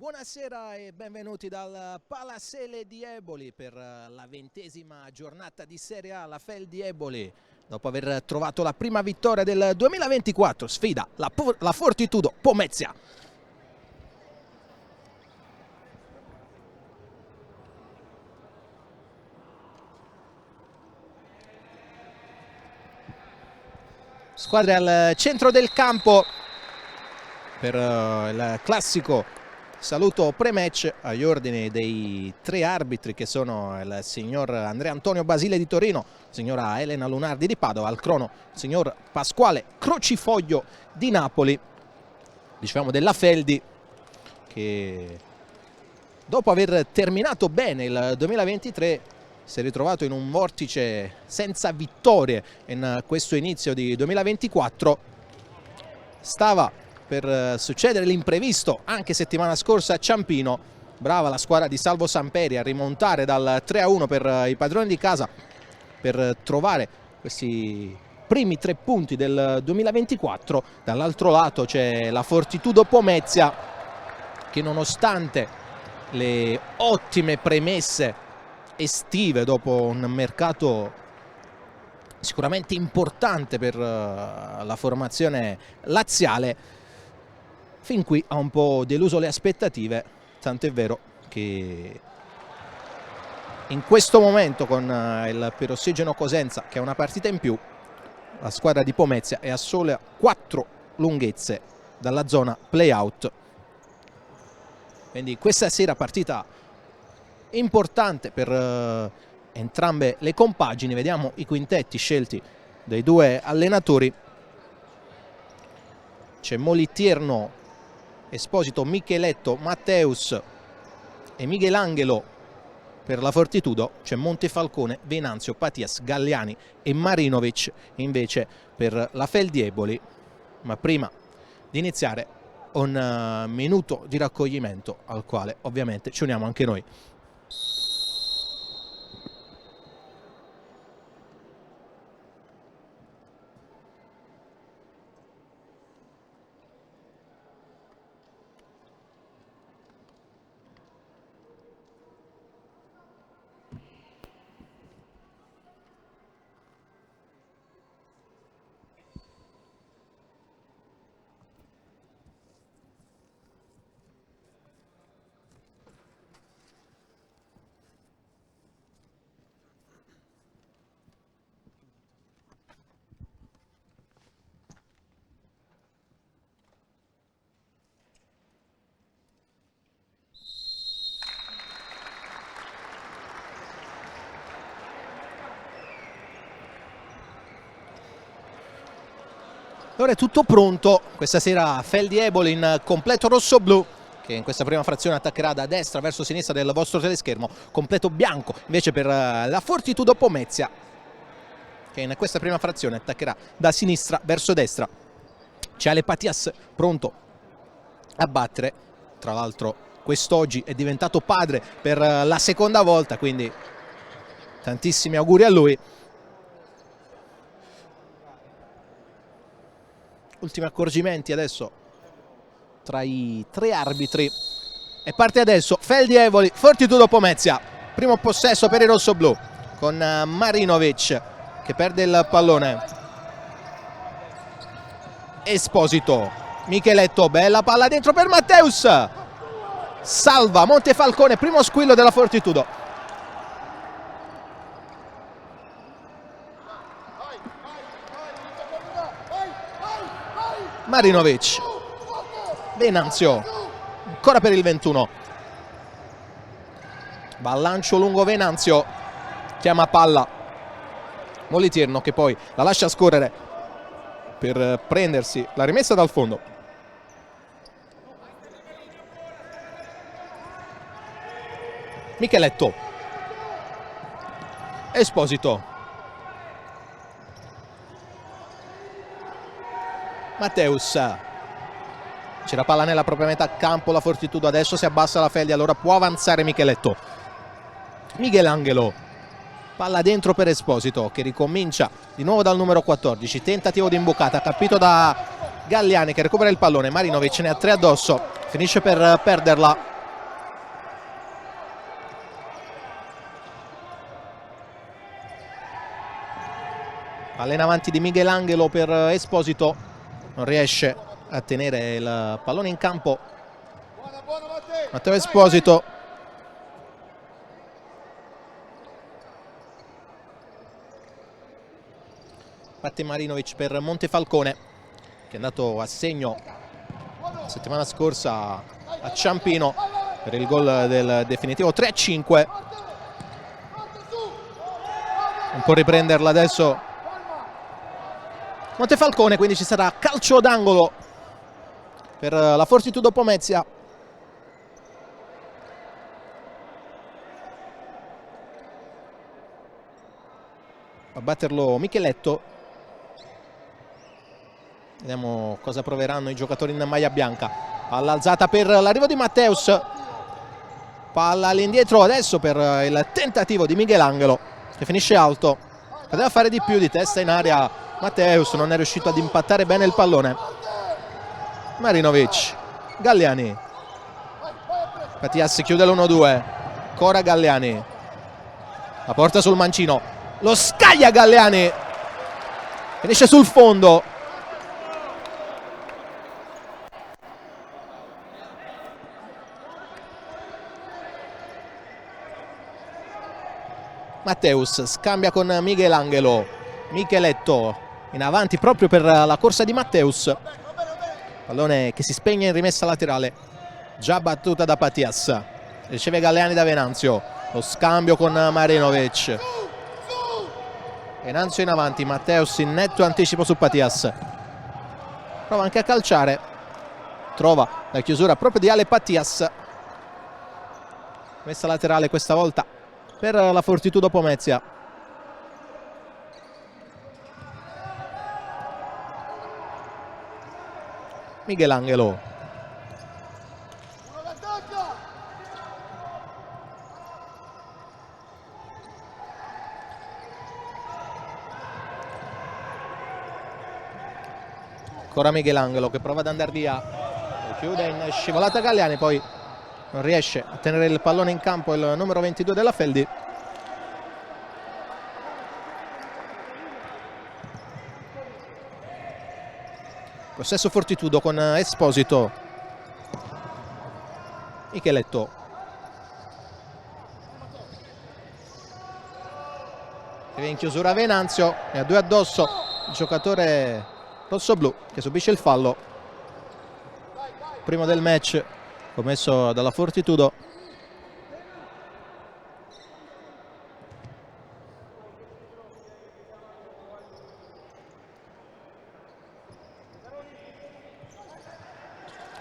Buonasera e benvenuti dal Palasele di Eboli per la 20ª giornata di Serie A. La Fel di Eboli, dopo aver trovato la prima vittoria del 2024, sfida la Fortitudo Pomezia. Squadre al centro del campo per il classico saluto pre-match agli ordini dei tre arbitri, che sono il signor Andrea Antonio Basile di Torino, la signora Elena Lunardi di Padova, al crono il signor Pasquale Crocifoglio di Napoli. Dicevamo della Feldi che dopo aver terminato bene il 2023 si è ritrovato in un vortice senza vittorie in questo inizio di 2024. Stava per succedere l'imprevisto anche settimana scorsa a Ciampino. Brava la squadra di Salvo Samperi a rimontare dal 3-1 per i padroni di casa per trovare questi primi 3 punti del 2024. Dall'altro lato c'è la Fortitudo Pomezia che, nonostante le ottime premesse estive dopo un mercato sicuramente importante per la formazione laziale, fin qui ha un po' deluso le aspettative, tant'è vero che in questo momento, con il Perossigeno Cosenza che ha una partita in più, la squadra di Pomezia è a sole 4 lunghezze dalla zona play-out. Quindi questa sera partita importante per entrambe le compagini. Vediamo i quintetti scelti dai due allenatori. C'è Molitierno, Esposito, Micheletto, Matteus e Michelangelo per la Fortitudo. C'è Montefalcone, Venanzio, Patias, Galliani e Marinovic invece per la Fel di Eboli. Ma prima di iniziare un minuto di raccoglimento al quale ovviamente ci uniamo anche noi. Ora è tutto pronto. Questa sera Fel di Eboli in completo rosso-blu, che in questa prima frazione attaccherà da destra verso sinistra del vostro teleschermo. Completo bianco invece per la Fortitudo Pomezia, che in questa prima frazione attaccherà da sinistra verso destra. C'è Ale Patias pronto a battere. Tra l'altro quest'oggi è diventato padre per la seconda volta, quindi tantissimi auguri a lui. Ultimi accorgimenti adesso tra i tre arbitri e parte adesso Fel di Eboli, Fortitudo Pomezia. Primo possesso per i rossoblù con Marinovic che perde il pallone. Esposito, Micheletto, bella palla dentro per Matteus, salva Montefalcone, primo squillo della Fortitudo. Marinovic, Venanzio, ancora per il 21, ballancio lungo Venanzio, chiama palla Molitierno che poi la lascia scorrere per prendersi la rimessa dal fondo. Micheletto, Esposito, Matteus, c'era palla nella propria metà campo, la Fortitudo adesso si abbassa la Feldi, allora può avanzare Micheletto. Michelangelo, palla dentro per Esposito che ricomincia di nuovo dal numero 14, tentativo di imbucata capito da Galliani che recupera il pallone. Marinovic ne ha 3 addosso, finisce per perderla. Palla in avanti di Michelangelo per Esposito, non riesce a tenere il pallone in campo Matteo Esposito. Batte Marinovic per Montefalcone, che è andato a segno la settimana scorsa a Ciampino per il gol del definitivo 3-5. Non può riprenderla adesso Montefalcone, quindi ci sarà calcio d'angolo per la Fortitudo Pomezia. A batterlo Micheletto. Vediamo cosa proveranno i giocatori in maglia bianca. Palla alzata per l'arrivo di Matteus. Palla all'indietro adesso per il tentativo di Michelangelo, che finisce alto. Poteva fare di più, di testa in aria Matteus, non è riuscito ad impattare bene il pallone. Marinovic, Galliani. Patias chiude l'1-2. Ancora Galliani. La porta sul mancino. Lo scaglia Galliani. Finisce sul fondo. Matteus scambia con Michelangelo. Micheletto in avanti proprio per la corsa di Matteus. Pallone che si spegne in rimessa laterale, già battuta da Patias. Riceve Galliani da Venanzio. Lo scambio con Marinovic. Venanzio in avanti, Matteus in netto anticipo su Patias. Prova anche a calciare. Trova la chiusura proprio di Ale Patias. Messa laterale questa volta per la Fortitudo Pomezia. Michelangelo. Ancora Michelangelo che prova ad andare via. Lo chiude in scivolata Galliani, poi non riesce a tenere il pallone in campo il numero 22 della Feldi. Possesso Fortitudo con Esposito. Micheletto. E in chiusura Venanzio, e a due addosso il giocatore rosso-blu che subisce il fallo. Primo del match commesso dalla Fortitudo.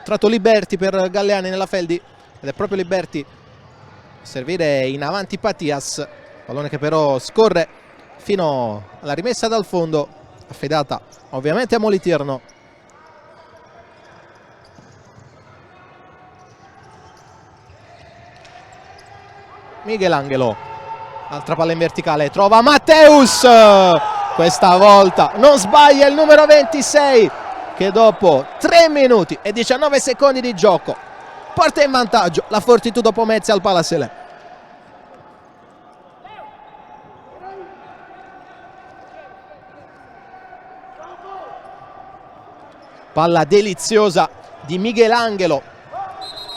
Tratto Liberti per Galliani nella Feldi, ed è proprio Liberti a servire in avanti Patias. Pallone che però scorre fino alla rimessa dal fondo, affidata ovviamente a Moliterno. Michelangelo, altra palla in verticale, trova Matteus. Questa volta non sbaglia il numero 26, che dopo 3 minuti e 19 secondi di gioco porta in vantaggio la Fortitudo Pomezia al Palasele. Palla deliziosa di Michelangelo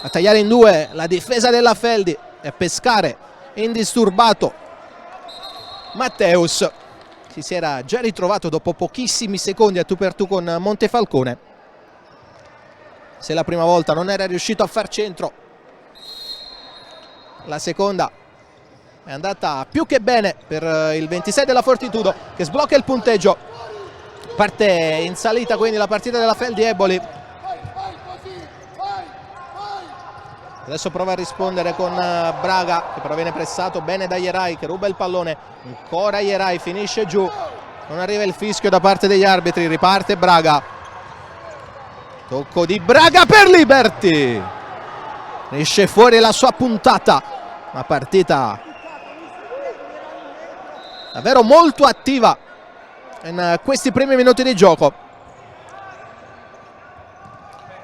a tagliare in due la difesa della Feldi e a pescare indisturbato Matteus. Si era già ritrovato dopo pochissimi secondi a tu per tu con Montefalcone. Se la prima volta non era riuscito a far centro, la seconda è andata più che bene per il 26 della Fortitudo, che sblocca il punteggio. Parte in salita quindi la partita della Feldi Eboli. Adesso prova a rispondere con Braga, che però viene pressato bene da Ierai, che ruba il pallone. Ancora Ierai, finisce giù. Non arriva il fischio da parte degli arbitri. Riparte Braga. Tocco di Braga per Liberti. Esce fuori la sua puntata. Una partita davvero molto attiva in questi primi minuti di gioco.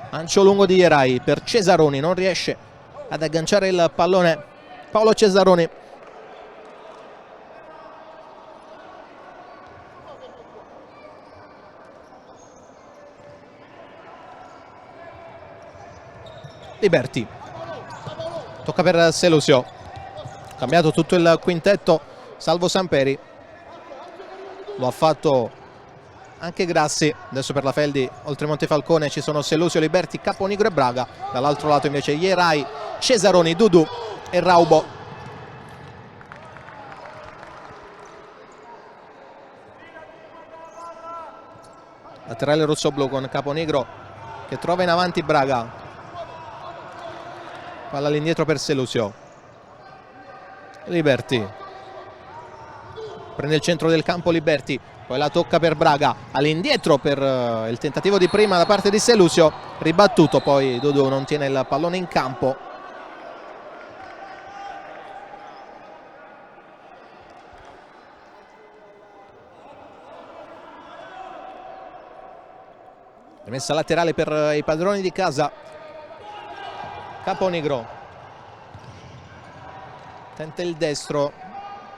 Lancio lungo di Ierai per Cesaroni, non riesce ad agganciare il pallone Paolo Cesaroni. Liberti, tocca per Selusio, cambiato tutto il quintetto salvo Samperi, lo ha fatto anche Grassi. Adesso per la Feldi oltre Montefalcone ci sono Selusio, Liberti, Caponigro e Braga, dall'altro lato invece Ierai, Cesaroni, Dudu e Raubo. Laterale rosso-blu con Caponigro che trova in avanti Braga, palla all'indietro per Selusio, Liberti prende il centro del campo, Liberti, poi la tocca per Braga, all'indietro per il tentativo di prima da parte di Selusio, ribattuto, poi Dudu non tiene il pallone in campo. Rimessa laterale per i padroni di casa. Caponigro tenta il destro,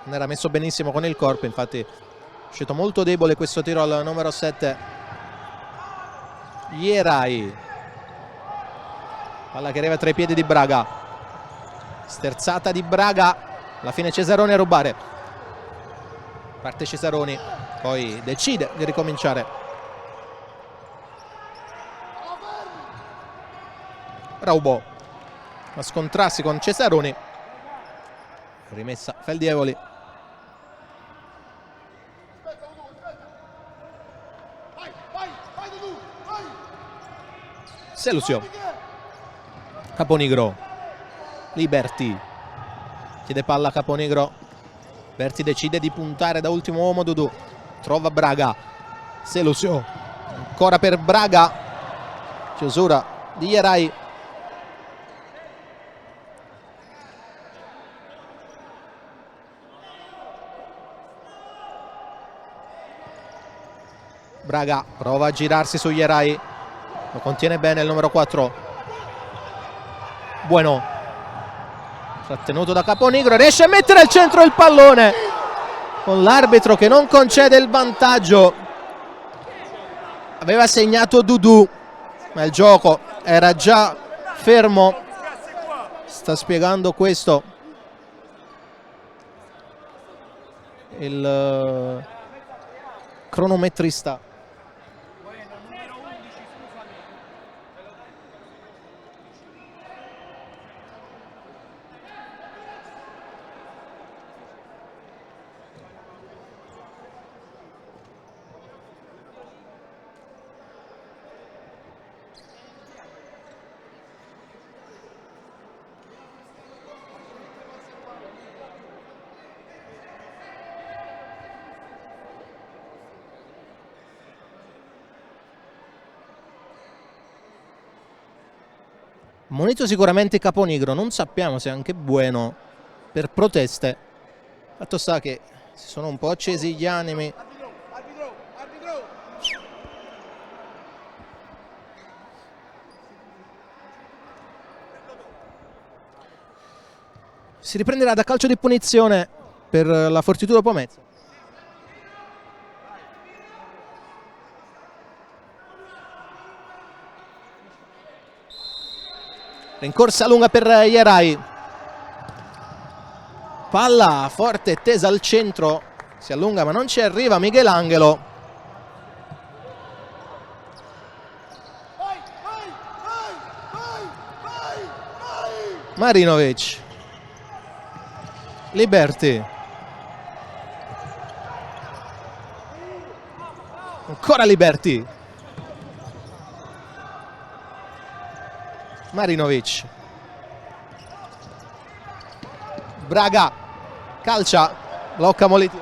non era messo benissimo con il corpo, infatti è uscito molto debole questo tiro al numero 7 Ierai, palla che arriva tra i piedi di Braga, sterzata di Braga, alla fine Cesaroni a rubare, parte Cesaroni, poi decide di ricominciare. Raubo a scontrarsi con Cesaroni, rimessa Feldievoli. Selusio, Caponigro, Liberti, chiede palla a Caponigro, Liberti decide di puntare da ultimo uomo, Dudu trova Braga, Selusio ancora per Braga, chiusura di Ierai. Braga prova a girarsi su Ierai, lo contiene bene il numero 4 Bueno, trattenuto da Caponigro, riesce a mettere al centro il pallone con l'arbitro che non concede il vantaggio. Aveva segnato Dudu ma il gioco era già fermo, sta spiegando questo il cronometrista. Monito sicuramente Caponigro, non sappiamo se anche Bueno per proteste. Fatto sta che si sono un po' accesi gli animi. Si riprenderà da calcio di punizione per la Fortitudo Pomezia. Rincorsa lunga per Ierai, palla forte tesa al centro, si allunga ma non ci arriva Michelangelo. Marinovic, Liberti, ancora Liberti, Marinovic, Braga calcia, blocca Moliti.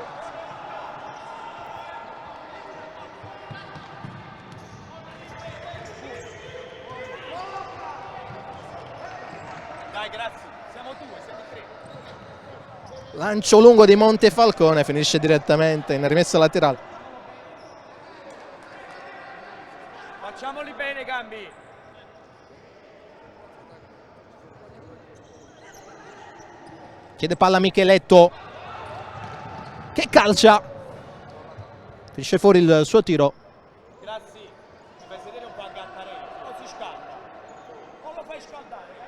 Dai, grazie, siamo due, siamo tre. Lancio lungo di Montefalcone, finisce direttamente in rimessa laterale. Facciamoli bene, Gambi. Chiede palla a Micheletto che calcia, finisce fuori il suo tiro. Grazie, mi fai sedere un po' a Gattarello, non si scalda, non lo fai scaldare.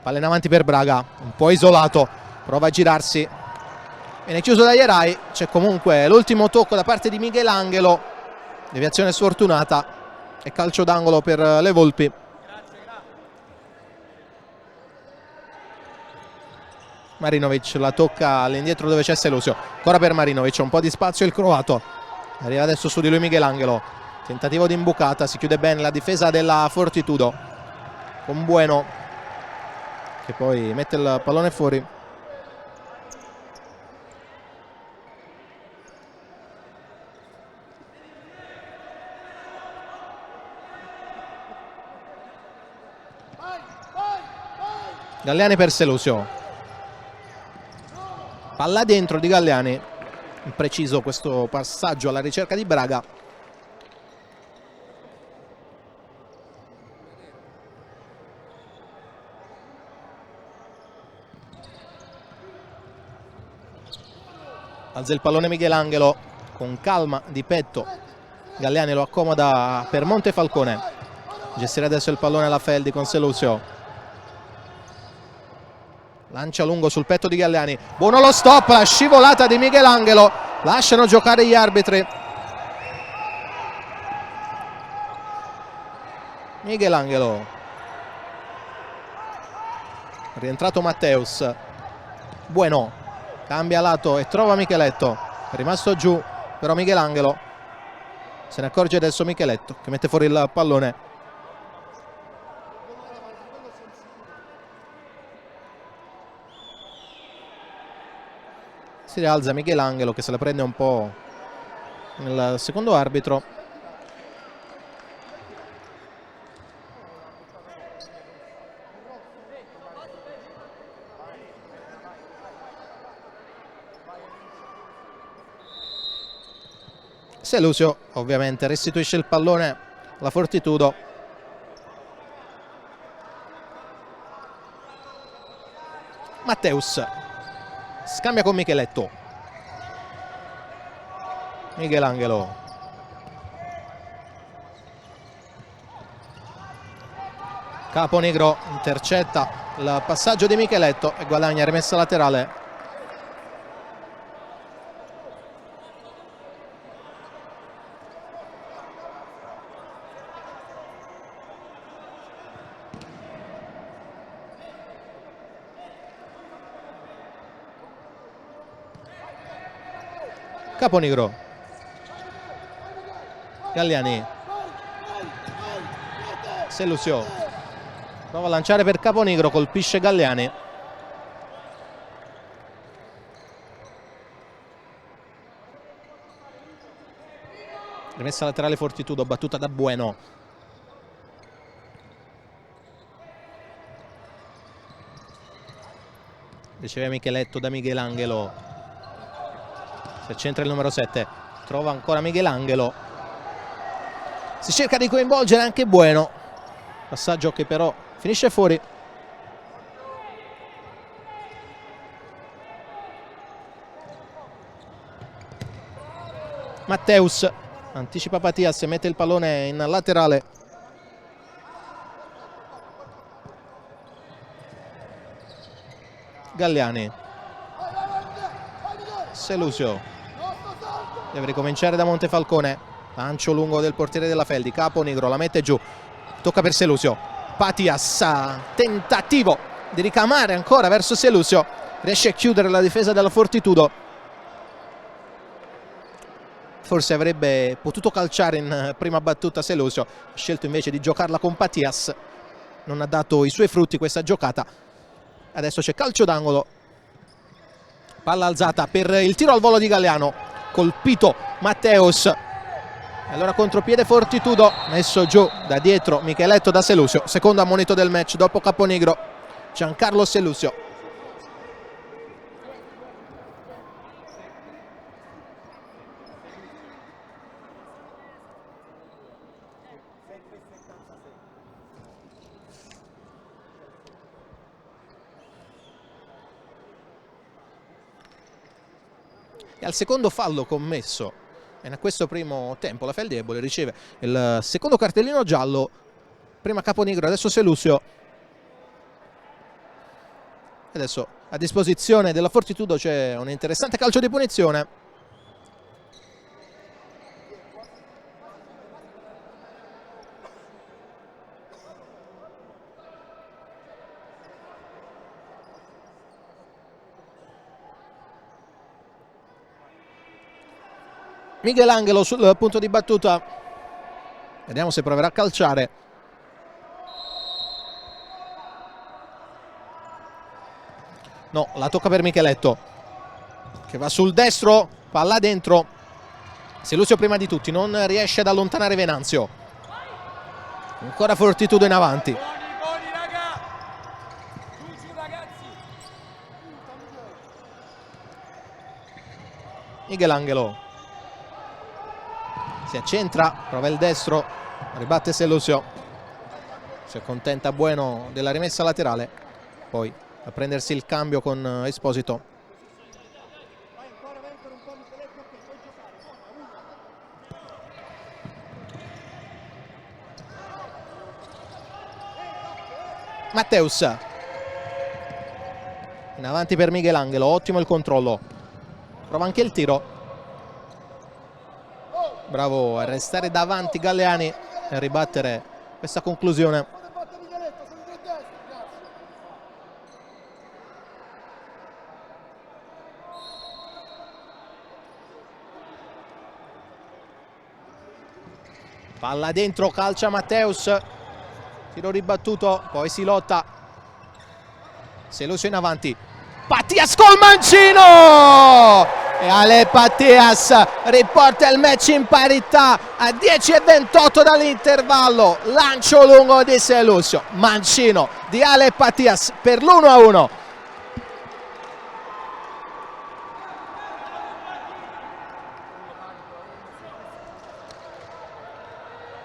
Palla in avanti per Braga, un po' isolato, prova a girarsi, viene chiuso da Ierai. C'è comunque l'ultimo tocco da parte di Michelangelo, deviazione sfortunata e calcio d'angolo per le Volpi. Marinovic la tocca all'indietro dove c'è Selusio, ancora per Marinovic, un po' di spazio il croato, arriva adesso su di lui Michelangelo, tentativo di imbucata, si chiude bene la difesa della Fortitudo con Bueno che poi mette il pallone fuori. Galliani per Selusio, palla dentro di Galliani, impreciso questo passaggio alla ricerca di Braga. Alza il pallone Michelangelo con calma di petto, Galliani lo accomoda per Montefalcone, gestire adesso il pallone alla Feldi con Selusio, lancia lungo sul petto di Galliani, buono lo stop, la scivolata di Michelangelo, lasciano giocare gli arbitri. Michelangelo, rientrato Matteus, Bueno, cambia lato e trova Micheletto, è rimasto giù però Michelangelo, se ne accorge adesso Micheletto che mette fuori il pallone. Si rialza Michelangelo che se la prende un po' nel secondo arbitro. Selusio ovviamente restituisce il pallone alla Fortitudo. Matteus scambia con Micheletto, Michelangelo, Caponigro intercetta il passaggio di Micheletto e guadagna rimessa laterale. Caponigro, Galliani, Selusio, prova a lanciare per Caponigro, colpisce Galliani. Rimessa laterale Fortitudo, battuta da Bueno. Riceve Micheletto da Michelangelo. Si accentra il numero 7, trova ancora Michelangelo, si cerca di coinvolgere anche Bueno, passaggio che però finisce fuori. Matteus anticipa Patias e mette il pallone in laterale. Galliani, Selusio, deve ricominciare da Montefalcone, lancio lungo del portiere della Feldi, Caponigro la mette giù, tocca per Selusio, Patias, tentativo di ricamare ancora verso Selusio, riesce a chiudere la difesa della Fortitudo, forse avrebbe potuto calciare in prima battuta Selusio, ha scelto invece di giocarla con Patias, non ha dato i suoi frutti questa giocata. Adesso c'è calcio d'angolo, palla alzata per il tiro al volo di Galliano, colpito Matteus, allora contropiede Fortitudo, messo giù da dietro Micheletto da Selusio, secondo ammonito del match dopo Caponigro, Giancarlo Selusio. E al secondo fallo commesso in questo primo tempo la Feldebole riceve il secondo cartellino giallo, prima Caponigro, adesso Selusio. Adesso a disposizione della Fortitudo c'è un interessante calcio di punizione. Michelangelo sul punto di battuta, vediamo se proverà a calciare. No, la tocca per Micheletto, che va sul destro, palla dentro. Selusio prima di tutti, non riesce ad allontanare Venanzio. Ancora Fortitudo in avanti. Buoni, raga! Giù, ragazzi! Michelangelo si accentra, prova il destro, ribatte Selusio, si accontenta Bueno della rimessa laterale, poi a prendersi il cambio con Esposito. Matteus in avanti per Michelangelo, ottimo il controllo, prova anche il tiro. Bravo a restare davanti Galleani e a ribattere questa conclusione. Palla dentro, calcia Matteus, tiro ribattuto, poi si lotta. Selusio in avanti, Pattias col mancino! E Ale Pattias riporta il match in parità a 10:28 dall'intervallo. Lancio lungo di Selusio, mancino di Ale Pattias per l'1-1.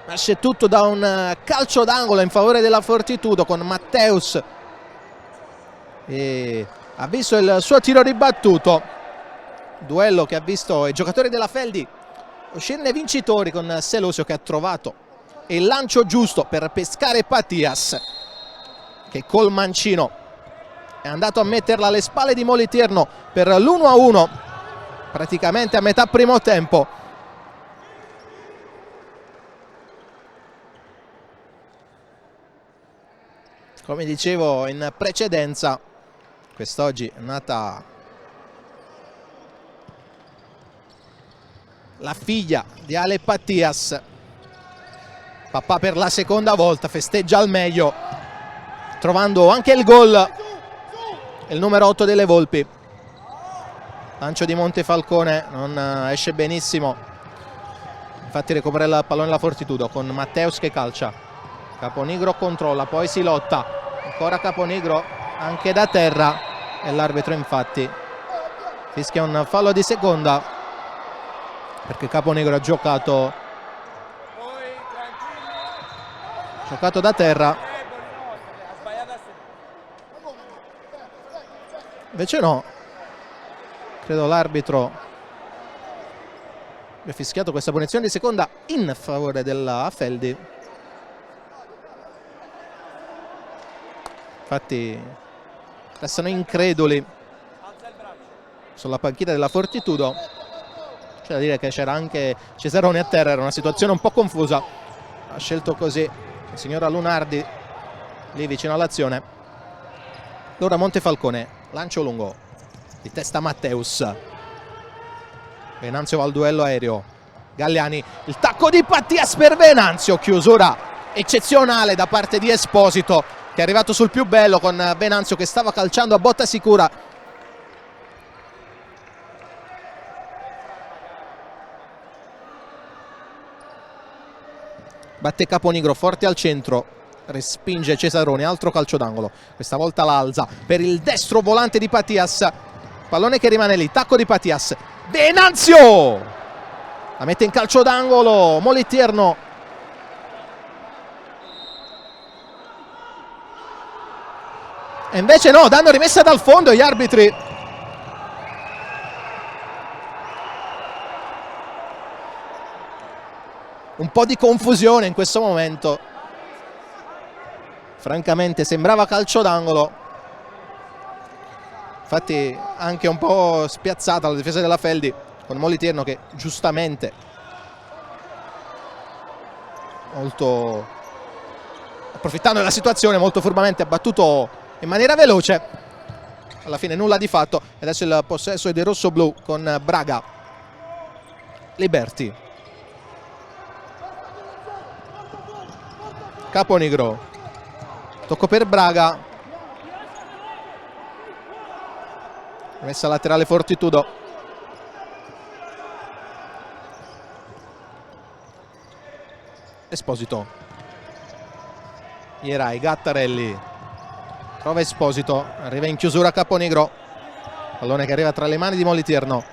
Nasce tutto da un calcio d'angolo in favore della Fortitudo con Matteus, e ha visto il suo tiro ribattuto. Duello che ha visto i giocatori della Feldi uscirne vincitori, con Selusio che ha trovato il lancio giusto per pescare Pattias, che col mancino è andato a metterla alle spalle di Moliterno per l'1-1 praticamente a metà primo tempo. Come dicevo in precedenza, quest'oggi è nata la figlia di Ale Pattias. Papà per la seconda volta festeggia al meglio, trovando anche il gol, il numero 8 delle Volpi. Lancio di Montefalcone non esce benissimo, infatti recupera il pallone la Fortitudo con Matteus che calcia. Caponigro controlla, poi si lotta, ancora Caponigro anche da terra, e l'arbitro infatti fischia un fallo di seconda perché Caponigro ha giocato da terra, invece no, credo l'arbitro abbia fischiato questa punizione di seconda in favore della Feldi. Infatti restano increduli sulla panchina della Fortitudo. C'è da dire che c'era anche Cesaroni a terra, era una situazione un po' confusa, ha scelto così la signora Lunardi lì vicino all'azione. Allora Montefalcone, lancio lungo di testa Matteus, Venanzio va al duello aereo, Galleani, il tacco di Pattias per Venanzio, chiusura eccezionale da parte di Esposito, che è arrivato sul più bello con Venanzio che stava calciando a botta sicura. Batte Caponigro forte al centro, respinge Cesaroni, altro calcio d'angolo, questa volta la alza per il destro volante di Pattias, pallone che rimane lì, tacco di Pattias, Venanzio la mette in calcio d'angolo, Moliterno. E invece no, danno rimessa dal fondo gli arbitri. Un po' di confusione in questo momento. Francamente sembrava calcio d'angolo. Infatti anche un po' spiazzata la difesa della Feldi, con Moliterno che giustamente, molto approfittando della situazione, molto furbamente ha battuto in maniera veloce. Alla fine nulla di fatto. E adesso il possesso è dei rossoblù con Braga. Liberti. Caponigro. Tocco per Braga. Messa laterale Fortitudo. Esposito. Ierai, Gattarelli. Trova Esposito. Arriva in chiusura Caponigro. Pallone che arriva tra le mani di Moliterno.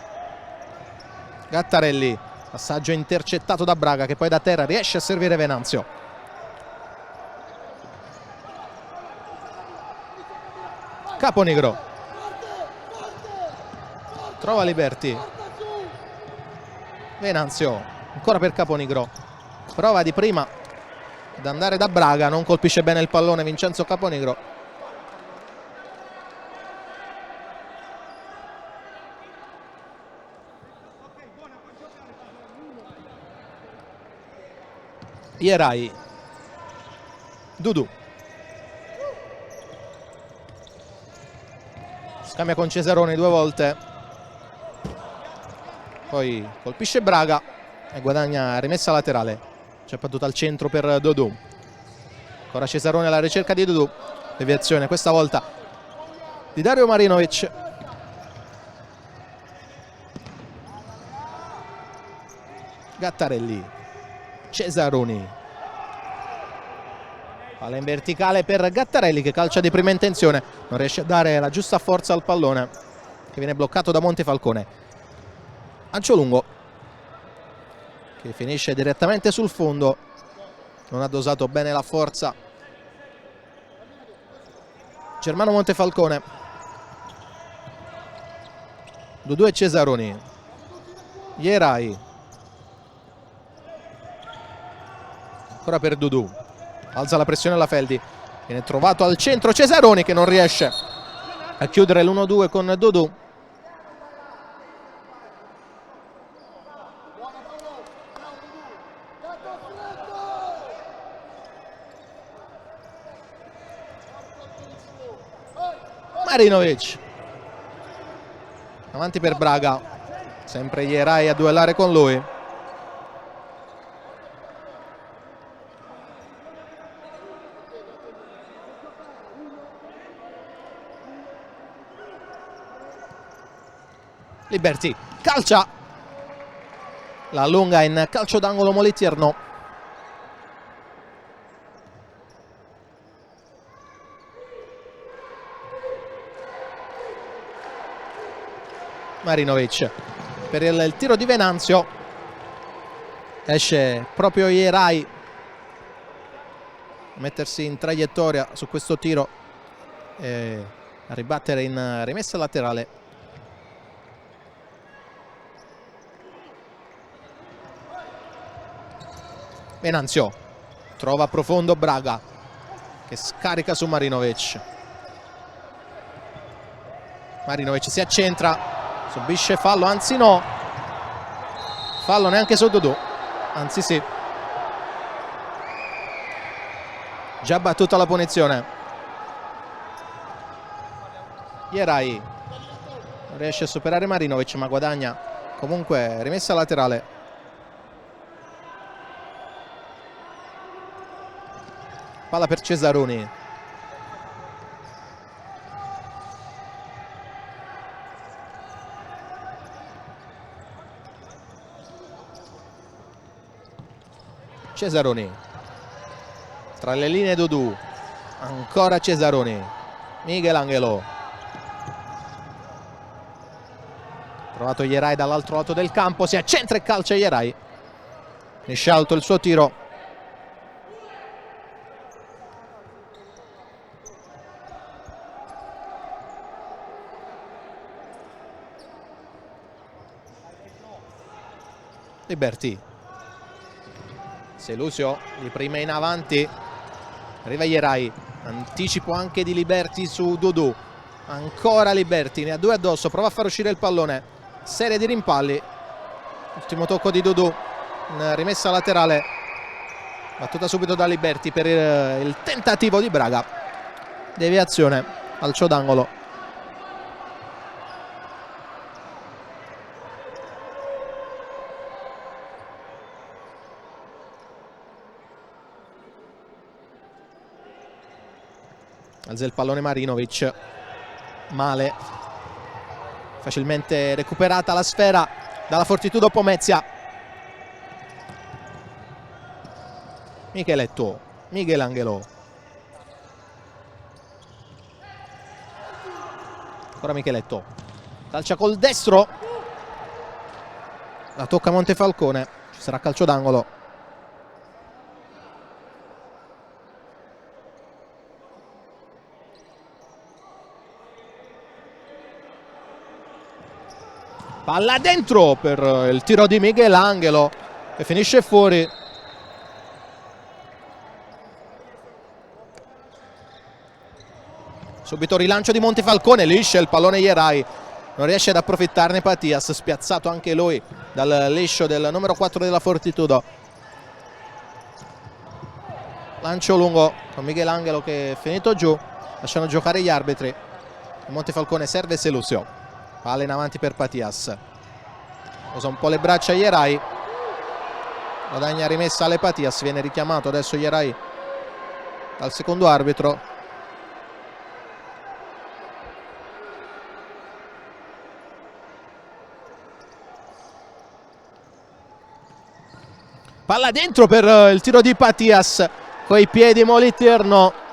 Gattarelli. Passaggio intercettato da Braga, che poi da terra riesce a servire Venanzio. Caponigro. Trova Liberti. Venanzio. Ancora per Caponigro. Prova di prima ad andare da Braga. Non colpisce bene il pallone Vincenzo Caponigro. Ierai. Dudu. Scambia con Cesaroni 2 volte. Poi colpisce Braga e guadagna rimessa laterale. C'è battuta al centro per Dodù. Ancora Cesaroni alla ricerca di Dodù. Deviazione questa volta di Dario Marinovic. Gattarelli. Cesaroni. Palla in verticale per Gattarelli, che calcia di prima intenzione. Non riesce a dare la giusta forza al pallone, che viene bloccato da Montefalcone. Lancio lungo, che finisce direttamente sul fondo. Non ha dosato bene la forza Germano Montefalcone. Dudu e Cesaroni. Ierai. Ancora per Dudu. Alza la pressione alla Feldi. Viene trovato al centro Cesaroni, che non riesce a chiudere l'1-2 con Dudu. Marinovic. Avanti per Braga. Sempre Ierai a duellare con lui. Liberti. Calcia. La allunga in calcio d'angolo Moliterno. Marinovic per il tiro di Venanzio. Esce proprio Ierai a mettersi in traiettoria su questo tiro e a ribattere in rimessa laterale. Venanzio trova profondo Braga, che scarica su Marinovic. Marinovic si accentra, subisce fallo, anzi no, fallo neanche su Dudu, anzi sì, già battuta la punizione. Ierai non riesce a superare Marinovic, ma guadagna comunque rimessa laterale. Palla per Cesaroni. Cesaroni. Tra le linee Dudu. Ancora Cesaroni. Michelangelo. Trovato Ierai dall'altro lato del campo. Si accentra e calcia Ierai. Finisce alto il suo tiro. Liberti. Selusio di prima in avanti. Arriva Ierai. Anticipo anche di Liberti su Dudu. Ancora Liberti, ne ha 2 addosso, prova a far uscire il pallone, serie di rimpalli, ultimo tocco di Dudu, rimessa laterale, battuta subito da Liberti per il tentativo di Braga, deviazione, calcio d'angolo. Alza il pallone Marinovic, male, facilmente recuperata la sfera dalla Fortitudo Pomezia. Micheletto, Michelangelo, ancora Micheletto, calcia col destro, la tocca Montefalcone, ci sarà calcio d'angolo. Palla dentro per il tiro di Michelangelo che finisce fuori. Subito rilancio di Montefalcone, liscia il pallone Ierai, non riesce ad approfittarne Patias, spiazzato anche lui dal liscio del numero 4 della Fortitudo. Lancio lungo con Michelangelo che è finito giù, lasciano giocare gli arbitri. Montefalcone serve Selusio. Palla in avanti per Patias, usa un po' le braccia Ierai, guadagna rimessa alle Patias, viene richiamato adesso Ierai dal secondo arbitro. Palla dentro per il tiro di Patias, coi piedi Moliterno.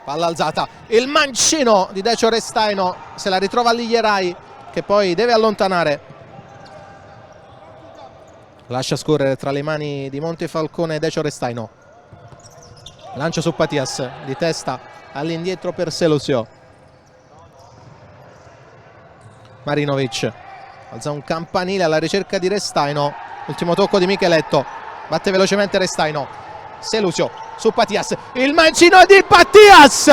Palla alzata, il mancino di Decio Restaino, se la ritrova lì Ierai che poi deve allontanare. Lascia scorrere tra le mani di Montefalcone e Decio Restaino. Lancio su Patias, di testa all'indietro per Selusio. Marinovic alza un campanile alla ricerca di Restaino, ultimo tocco di Micheletto, batte velocemente Restaino. Selusio su Patias, il mancino di Patias,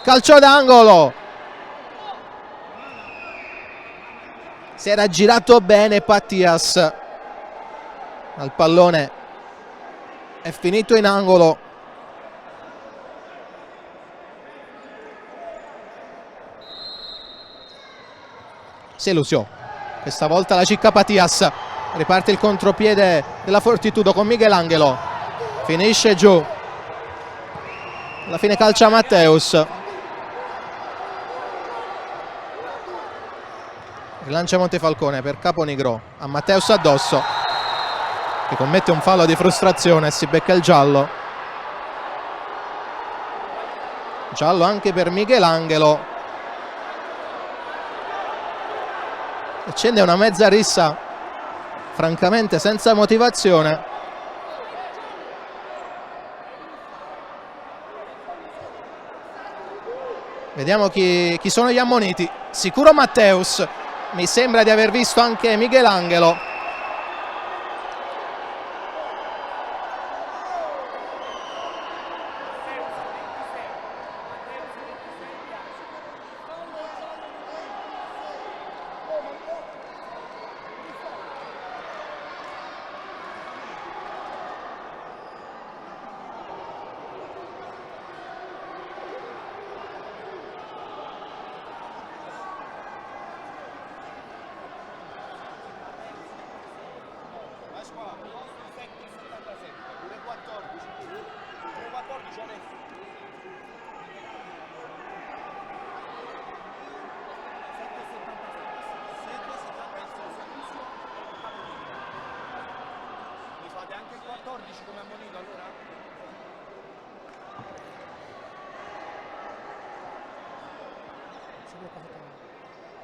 calcio d'angolo, si era girato bene Patias al pallone, è finito in angolo. Selusio, questa volta la cicca Patias, riparte il contropiede della Fortitudo con Michelangelo, finisce giù, alla fine calcia Matteus, rilancia Montefalcone per Caponigro, a Matteus addosso che commette un fallo di frustrazione e si becca il giallo. Giallo anche per Michelangelo. Accende una mezza rissa, francamente senza motivazione. Vediamo chi sono gli ammoniti. Sicuro Matteus, mi sembra di aver visto anche Michelangelo.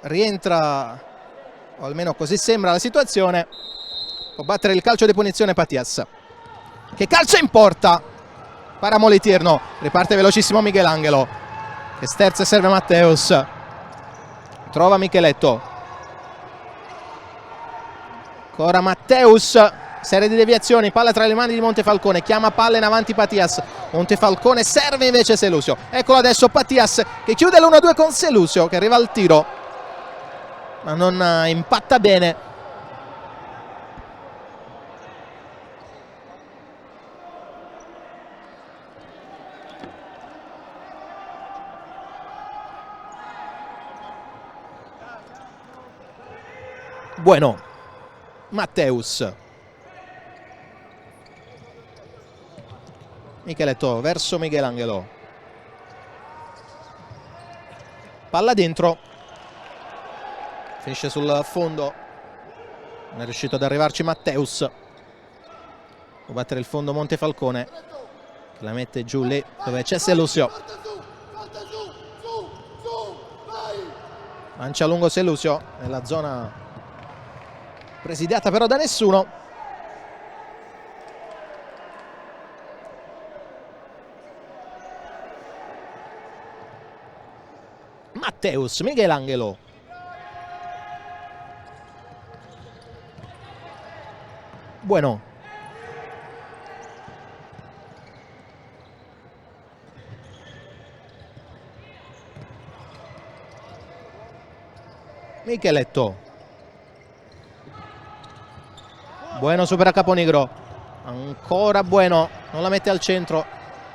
Rientra, o almeno così sembra la situazione, può battere il calcio di punizione Patias, che calcia in porta, para Moliterno, riparte velocissimo Michelangelo, che sterza e serve Matteus, trova Micheletto, ancora Matteus, serie di deviazioni, palla tra le mani di Montefalcone, chiama palla in avanti Patias, Montefalcone serve invece Selusio, eccolo adesso Patias che chiude l'1-2 con Selusio che arriva al tiro ma non impatta bene. Bueno, Matteus, Micheletto verso Michelangelo, palla dentro, finisce sul fondo, non è riuscito ad arrivarci Matteus, può battere il fondo Montefalcone che la mette giù lì dove c'è Selusio, lancia lungo Selusio nella zona presidiata però da nessuno. Matteus, Michelangelo, Bueno, Micheletto, Bueno supera Caponigro, ancora Bueno, non la mette al centro,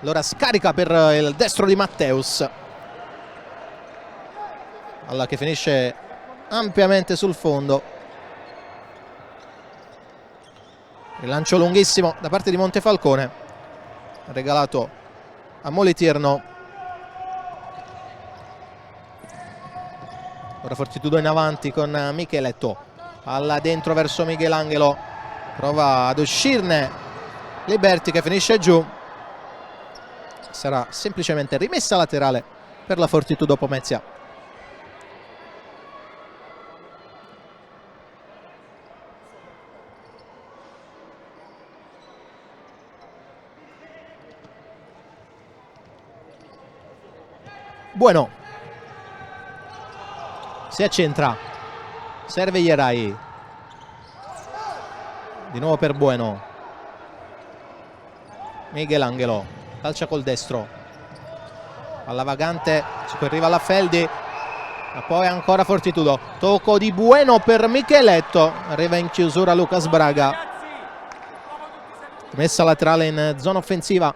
allora scarica per il destro di Matteus, palla che finisce ampiamente sul fondo, rilancio lunghissimo da parte di Montefalcone, regalato a Molitierno. Ora Fortitudo in avanti con Micheletto, palla dentro verso Michelangelo, prova ad uscirne Liberti che finisce giù, sarà semplicemente rimessa laterale per la Fortitudo Pomezia. Bueno, si accentra, serve Ierai, di nuovo per Bueno, Michelangelo calcia col destro, palla vagante, su cui arriva la Feldi, ma poi ancora Fortitudo, tocco di Bueno per Micheletto, arriva in chiusura Lucas Braga, messa laterale in zona offensiva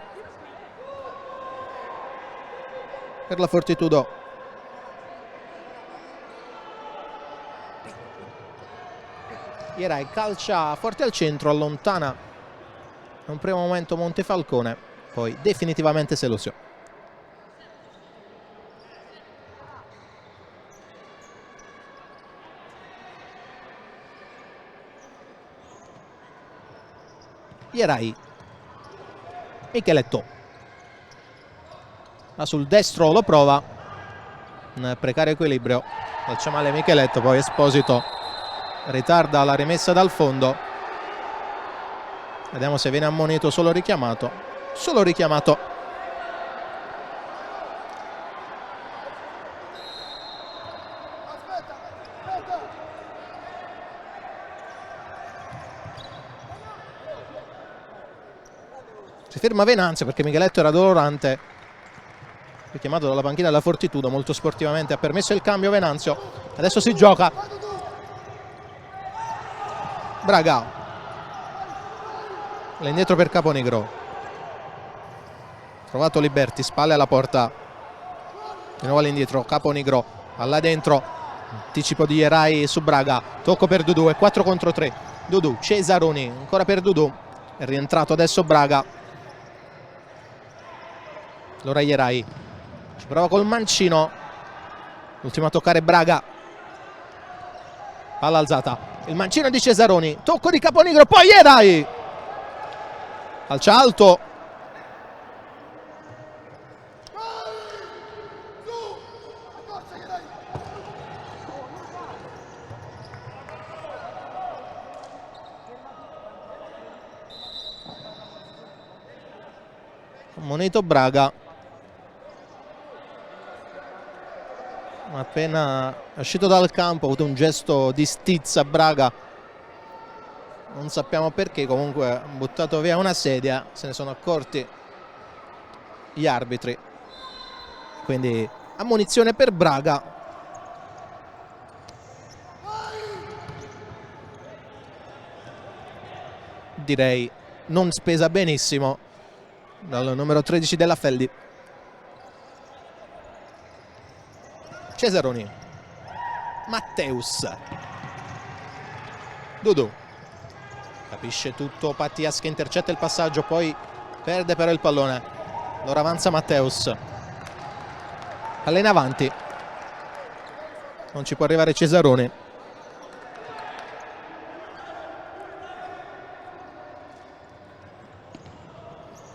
per la Fortitudo. Ierai calcia forte al centro, allontana in un primo momento Montefalcone, poi definitivamente Selusio. Ierai, Micheletto, ma sul destro lo prova, un precario equilibrio, calcia male Micheletto, poi Esposito ritarda la rimessa dal fondo, vediamo se viene ammonito, solo richiamato, si ferma Venanzio perché Micheletto era dolorante, richiamato dalla panchina della Fortitudo, molto sportivamente ha permesso il cambio Venanzio, adesso si gioca Braga, l'indietro per Caponigro, trovato Liberti, spalle alla porta, di nuovo all'indietro Caponigro, palla dentro, anticipo di Ierai su Braga, tocco per Dudu, è 4 contro 3, Dudu, Cesaroni, ancora per Dudu, è rientrato adesso Braga, allora Ierai, ci prova col mancino, l'ultimo a toccare Braga, palla alzata, il mancino di Cesaroni, tocco di Caponigro, poi Ierai, calcia alto, ammonito Braga, appena uscito dal campo ha avuto un gesto di stizza Braga, non sappiamo perché, comunque ha buttato via una sedia, se ne sono accorti gli arbitri, quindi ammonizione per Braga. Direi non spesa benissimo dal numero 13 della Feldi. Cesaroni, Matteus, Dudu, capisce tutto Pattias che intercetta il passaggio, poi perde però il pallone. Allora avanza Matteus, palla in avanti, non ci può arrivare Cesaroni.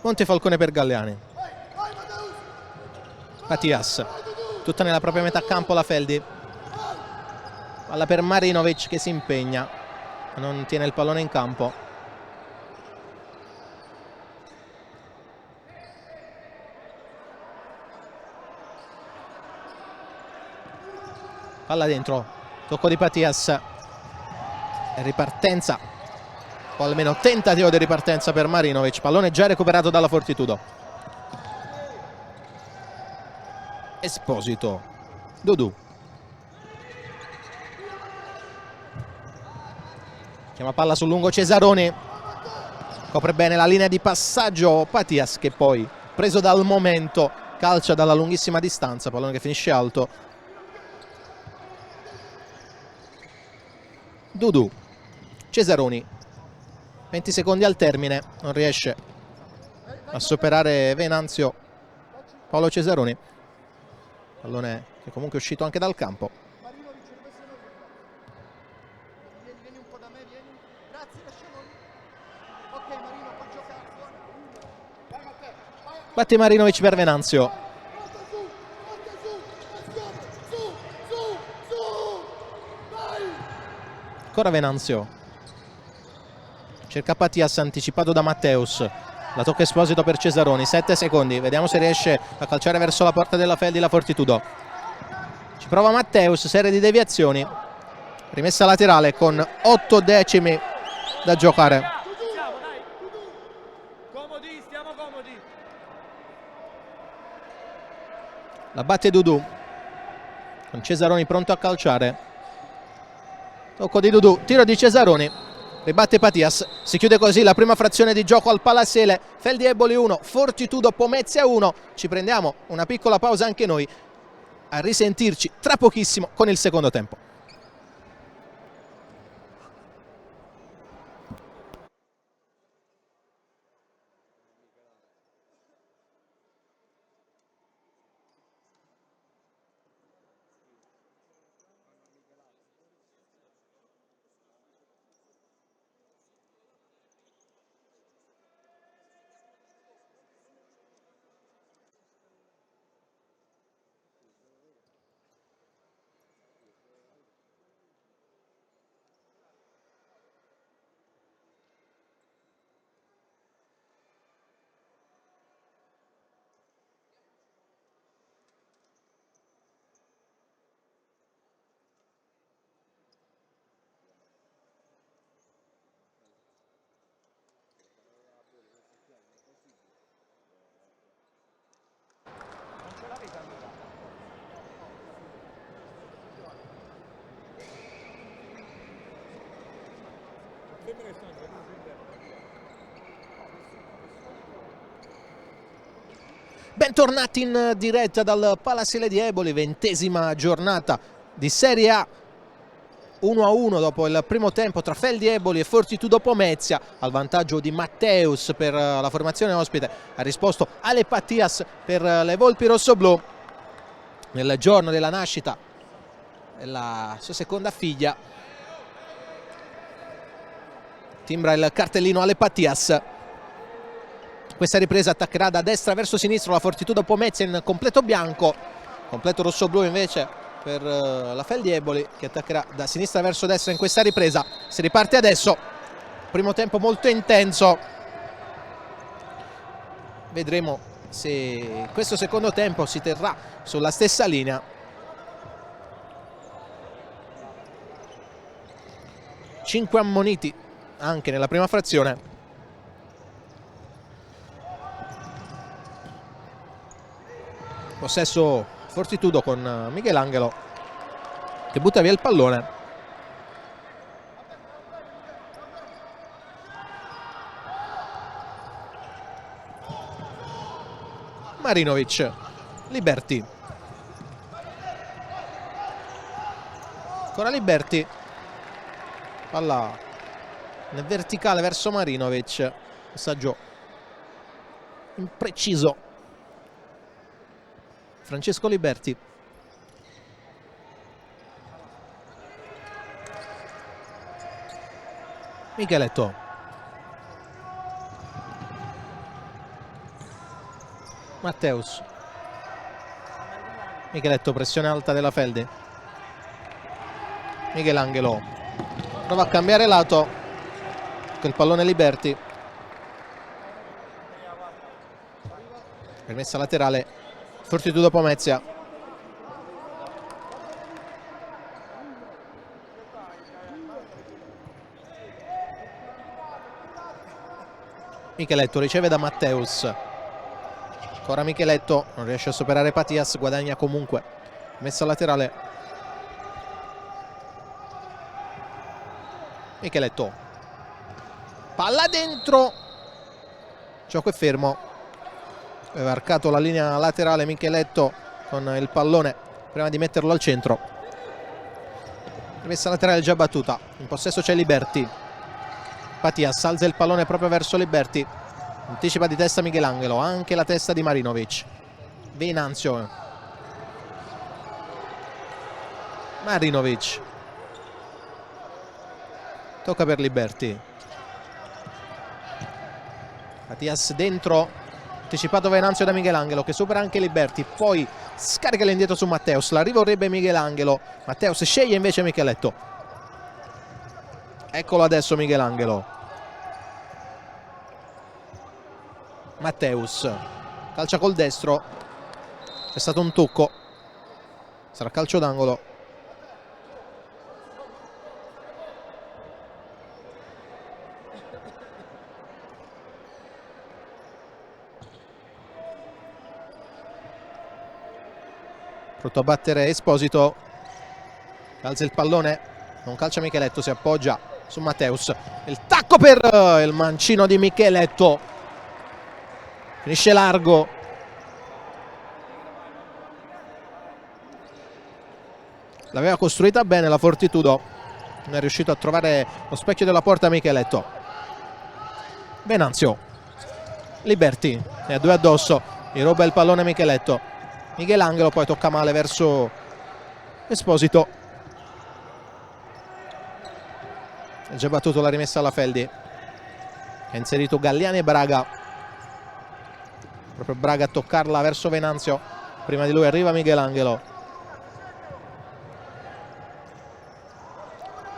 Montefalcone per Galleani, Pattias, tutta nella propria metà campo la Feldi, palla per Marinovic che si impegna, non tiene il pallone in campo. Palla dentro, tocco di Pattias e ripartenza, o almeno tentativo di ripartenza per Marinovic, pallone già recuperato dalla Fortitudo. Esposito, Dudu, chiama palla sul lungo Cesaroni, copre bene la linea di passaggio Pattias che poi, preso dal momento, calcia dalla lunghissima distanza, pallone che finisce alto. Dudu, Cesaroni, 20 secondi al termine, non riesce a superare Venanzio Paolo Cesaroni, pallone che comunque è uscito anche dal campo. Batte Marinovic per Venanzio, ancora Venanzio, cerca Pattias anticipato da Matteus, la tocca Esposito per Cesaroni, 7 secondi, vediamo se riesce a calciare verso la porta della Feldi la Fortitudo. Ci prova Matteus, serie di deviazioni, rimessa laterale con 8 decimi da giocare. Stiamo comodi. La batte Dudu, con Cesaroni pronto a calciare, tocco di Dudu, tiro di Cesaroni, ribatte Pattias, si chiude così la prima frazione di gioco al Palasele. Feldi Eboli 1, Fortitudo Pomezia 1. Ci prendiamo una piccola pausa anche noi, a risentirci tra pochissimo con il secondo tempo. Bentornati in diretta dal Palasele di Eboli, 20ª giornata di Serie A, 1-1 dopo il primo tempo tra Feldi Eboli e Fortitudo Pomezia, al vantaggio di Matteus per la formazione ospite, ha risposto Ale Pattias per le Volpi rossoblù nel giorno della nascita della sua seconda figlia. Timbra il cartellino Ale Pattias. Questa ripresa attaccherà da destra verso sinistra la Fortitudo Pomezia in completo bianco, completo rossoblù invece per la Feldi Eboli che attaccherà da sinistra verso destra in questa ripresa. Si riparte adesso, primo tempo molto intenso, vedremo se questo secondo tempo si terrà sulla stessa linea. Cinque ammoniti anche nella prima frazione. Possesso Fortitudo con Michelangelo che butta via il pallone. Marinovic, Liberti, ancora Liberti, palla nel verticale verso Marinovic, passaggio impreciso. Francesco Liberti, Micheletto, Matteus, Micheletto, pressione alta della Feldi, Michelangelo prova a cambiare lato con il pallone Liberti, rimessa laterale, Fortitudo Pomezia, Micheletto riceve da Matteus, ancora Micheletto, non riesce a superare Patias, guadagna comunque, messa laterale, Micheletto, palla dentro, gioco è fermo, aveva arcato la linea laterale Micheletto con il pallone prima di metterlo al centro, messa laterale già battuta, in possesso c'è Liberti, Patias alza il pallone proprio verso Liberti, anticipa di testa Michelangelo, anche la testa di Marinovic, Venanzio, Marinovic, tocca per Liberti, Patias dentro, anticipato Venanzio da Michelangelo che supera anche Liberti, poi scarica l'indietro su Matteus, la rivorrebbe Michelangelo, Matteus sceglie invece Micheletto, eccolo adesso Michelangelo, Matteus calcia col destro, c'è stato un tocco, sarà calcio d'angolo. Pronto a battere Esposito, alza il pallone, non calcia Micheletto, si appoggia su Matteus, il tacco per il mancino di Micheletto, finisce largo, l'aveva costruita bene la Fortitudo, non è riuscito a trovare lo specchio della porta Micheletto, Venanzio, Liberti, ne ha due addosso, gli ruba il pallone Micheletto, Michelangelo poi tocca male verso Esposito, è già battuto la rimessa alla Feldi, ha inserito Galliani e Braga, proprio Braga a toccarla verso Venanzio, prima di lui arriva Michelangelo,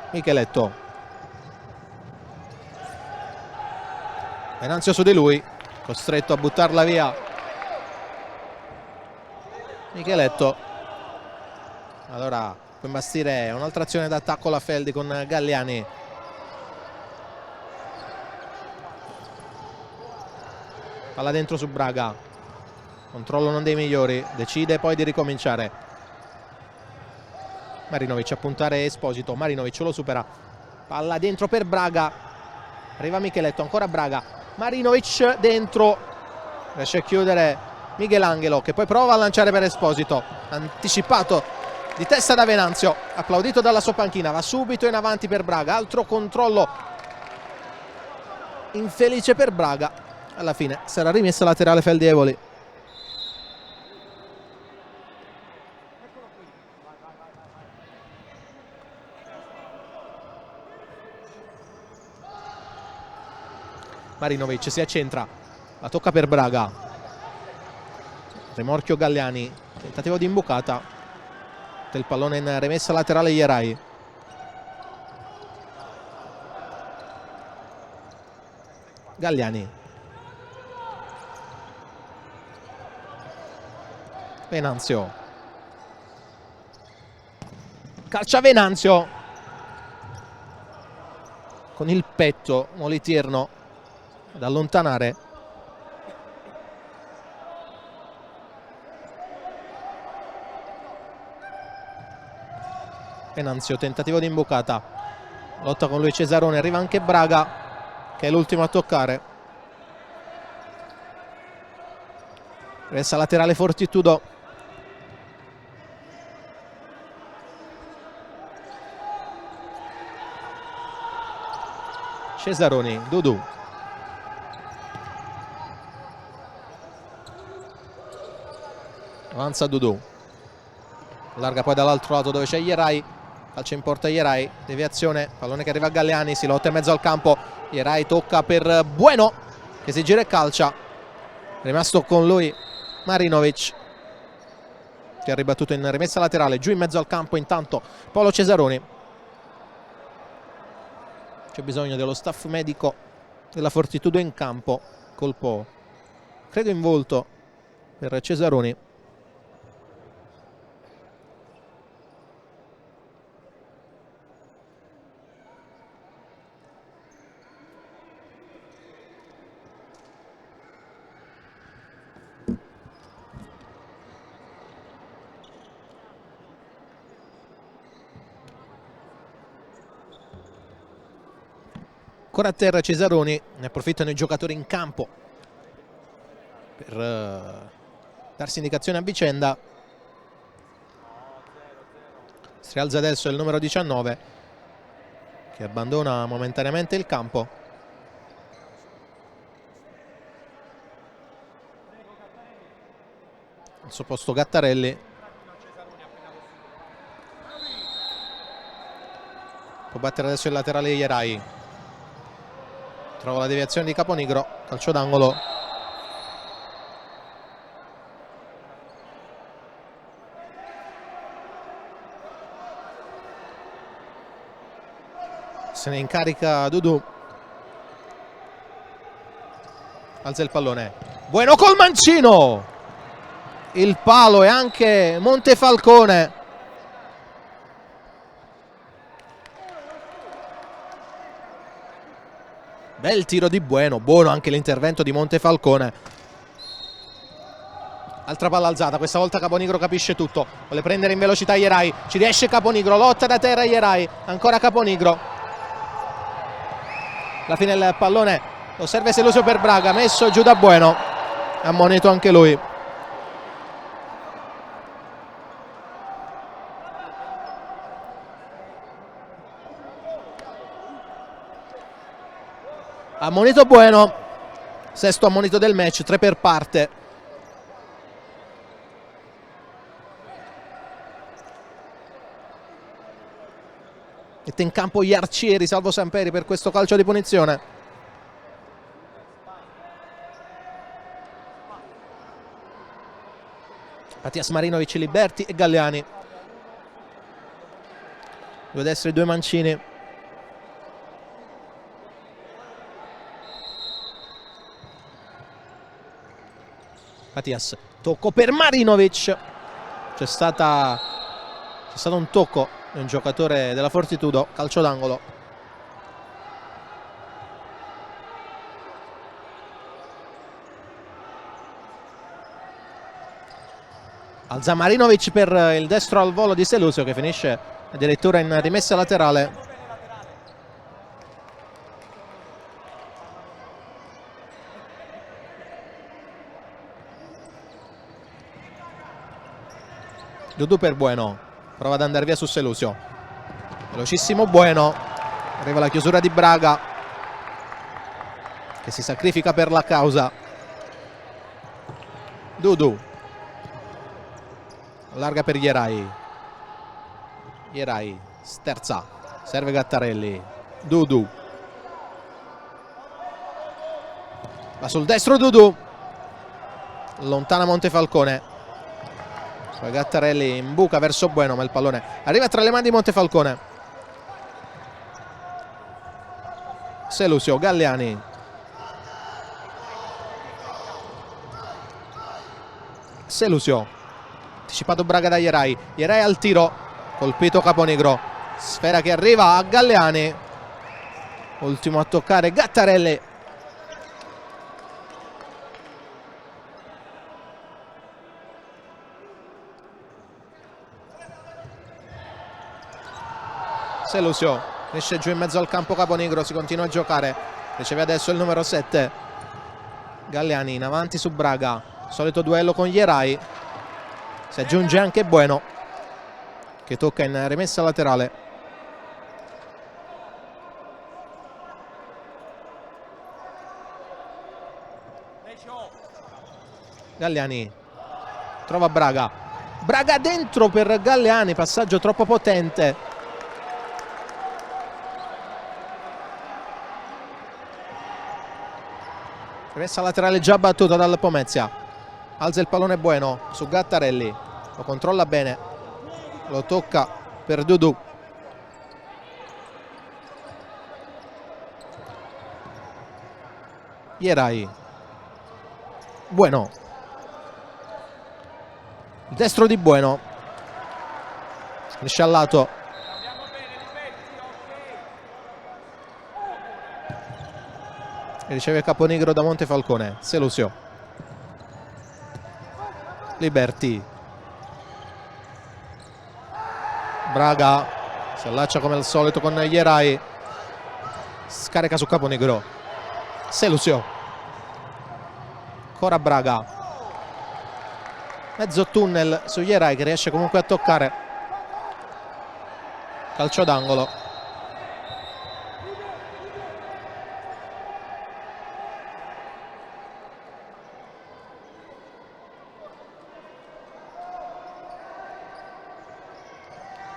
Micheletto, Venanzio su di lui, costretto a buttarla via Micheletto, allora può imbastire un'altra azione d'attacco la Feldi con Galliani, palla dentro su Braga, controllo non dei migliori, decide poi di ricominciare, Marinovic a puntare Esposito, Marinovic lo supera, palla dentro per Braga, arriva Micheletto, ancora Braga, Marinovic dentro, riesce a chiudere Michelangelo che poi prova a lanciare per Esposito, anticipato di testa da Venanzio, applaudito dalla sua panchina, va subito in avanti per Braga, altro controllo infelice per Braga, alla fine sarà rimessa laterale Feldi Evoli. Marinovic si accentra, la tocca per Braga, rimorchio Galliani, tentativo di imbucata del pallone in rimessa laterale Ierai, Galliani, Venanzio, calcia Venanzio, con il petto Moliterno ad allontanare. Venanzio, tentativo di imbucata, lotta con lui Cesaroni, arriva anche Braga che è l'ultimo a toccare. Resta laterale Fortitudo. Cesaroni, Dudu. Avanza Dudu. Larga poi dall'altro lato dove c'è Ierai. Calcio in porta Ierai. Deviazione. Pallone che arriva a Galleani. Si lotta in mezzo al campo. Ierai tocca per Bueno che si gira e calcia. Rimasto con lui Marinovic che ha ribattuto in rimessa laterale. Giù in mezzo al campo intanto Paolo Cesaroni. C'è bisogno dello staff medico della Fortitudo in campo. Colpo credo in volto per Cesaroni. Ancora a terra Cesaroni, ne approfittano i giocatori in campo per darsi indicazione a vicenda. Si rialza adesso il numero 19 che abbandona momentaneamente il campo. Al suo posto Gattarelli. Può battere adesso il laterale Ierai. Trova la deviazione di Caponigro, calcio d'angolo. Se ne incarica Dudu. Alza il pallone. Bueno col mancino. Il palo e anche Montefalcone. Bel tiro di Bueno, buono anche l'intervento di Montefalcone. Altra palla alzata, questa volta Caponigro capisce tutto. Vuole prendere in velocità Ierai, ci riesce Caponigro, lotta da terra Ierai, ancora Caponigro. Alla fine il pallone lo serve Selusio per Braga, messo giù da Bueno. Ammonito anche lui. Ammonito Bueno, sesto ammonito del match, 3 per parte. Mette in campo gli arcieri, salvo Samperi per questo calcio di punizione. Mattias Marinovic, Liberti e Galleani. Due destri, due mancini. Mattias, tocco per Marinovic. C'è stato un tocco di un giocatore della Fortitudo, calcio d'angolo. Alza Marinovic per il destro al volo di Selusio che finisce addirittura in rimessa laterale. Dudu per Bueno, prova ad andare via su Selusio. Velocissimo Bueno, arriva la chiusura di Braga che si sacrifica per la causa. Dudu, allarga per Ierai. Ierai sterza, serve Gattarelli. Dudu, va sul destro Dudu, lontana Montefalcone. Poi Gattarelli in buca verso Bueno, ma il pallone arriva tra le mani di Montefalcone. Selusio, Galleani. Selusio, anticipato Braga da Ierai. Ierai al tiro, colpito Caponigro. Sfera che arriva a Galleani. Ultimo a toccare Gattarelli. Selusio esce giù in mezzo al campo Caponigro, si continua a giocare, riceve adesso il numero 7 Galliani in avanti su Braga, solito duello con Ierai, si aggiunge anche Bueno che tocca in rimessa laterale. Galliani trova Braga, Braga dentro per Galliani, passaggio troppo potente. Rimessa laterale già battuta dal Pomezia, alza il pallone Bueno su Gattarelli, lo controlla bene, lo tocca per Dudu. Ierai, Bueno, il destro di Bueno, finisce al lato. Riceve Caponigro da Montefalcone, Selusio, Liberti, Braga si allaccia come al solito con Ierai, scarica su Caponigro, Selusio, ancora Braga, mezzo tunnel su Ierai che riesce comunque a toccare, calcio d'angolo.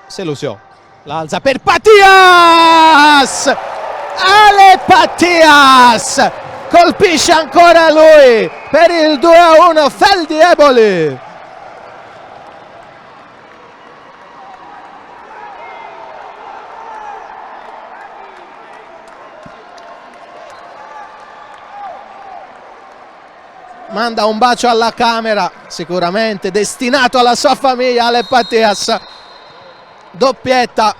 Selusio la alza per Patias, Ale Patias colpisce ancora lui per il 2-1 Feldi Eboli. Manda un bacio alla camera, sicuramente destinato alla sua famiglia. Ale Patias, doppietta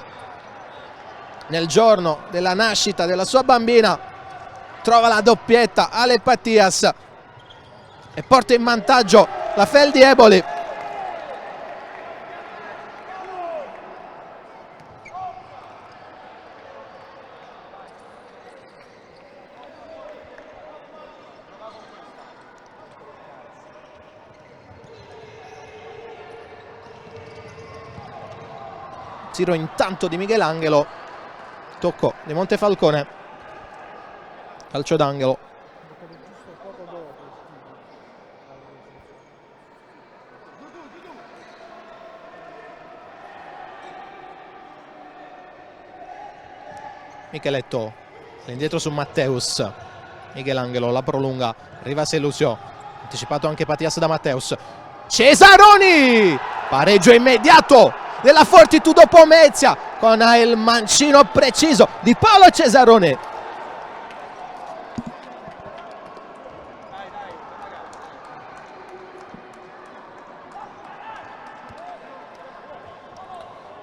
nel giorno della nascita della sua bambina, trova la doppietta Ale Patias e porta in vantaggio la Feldi Eboli. Tiro intanto di Michelangelo, tocco di Montefalcone, calcio d'angolo. Micheletto indietro su Matteus, Michelangelo la prolunga, arriva Selusio, anticipato anche Patias da Matteus, Cesaroni, pareggio immediato della Fortitudo Pomezia con il mancino preciso di Paolo Cesaroni.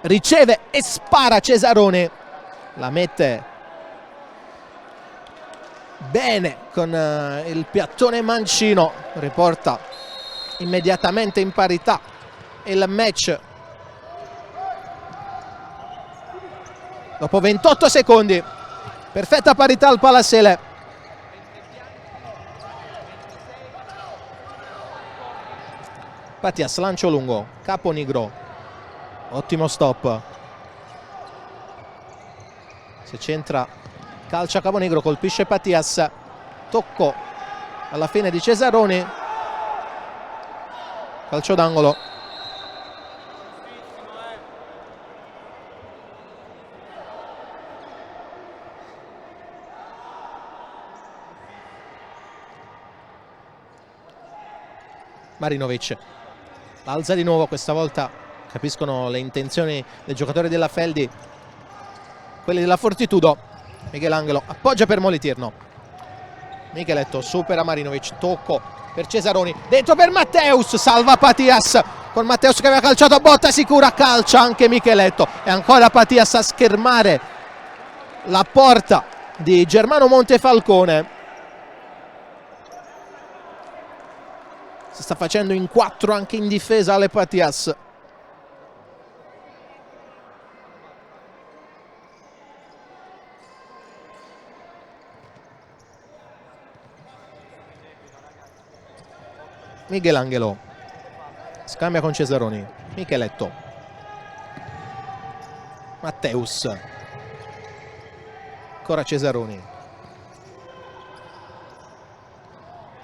Riceve e spara Cesaroni, la mette bene con il piattone mancino, riporta immediatamente in parità il match. Dopo 28 secondi, perfetta parità al Palasele. Patias, lancio lungo, Caponigro, ottimo stop. Si centra, calcia Caponigro, colpisce Patias, tocco alla fine di Cesaroni, calcio d'angolo. Marinovic alza di nuovo, questa volta capiscono le intenzioni dei giocatori della Feldi, quelli della Fortitudo. Michelangelo appoggia per Molitirno, Micheletto supera Marinovic, tocco per Cesaroni, dentro per Matteus, salva Patias con Matteus che aveva calciato a botta sicura, calcia anche Micheletto e ancora Patias a schermare la porta di Germano Montefalcone. Si sta facendo in 4 anche in difesa Ale Patias. Michelangelo scambia con Cesaroni. Micheletto, Matteus, ancora Cesaroni.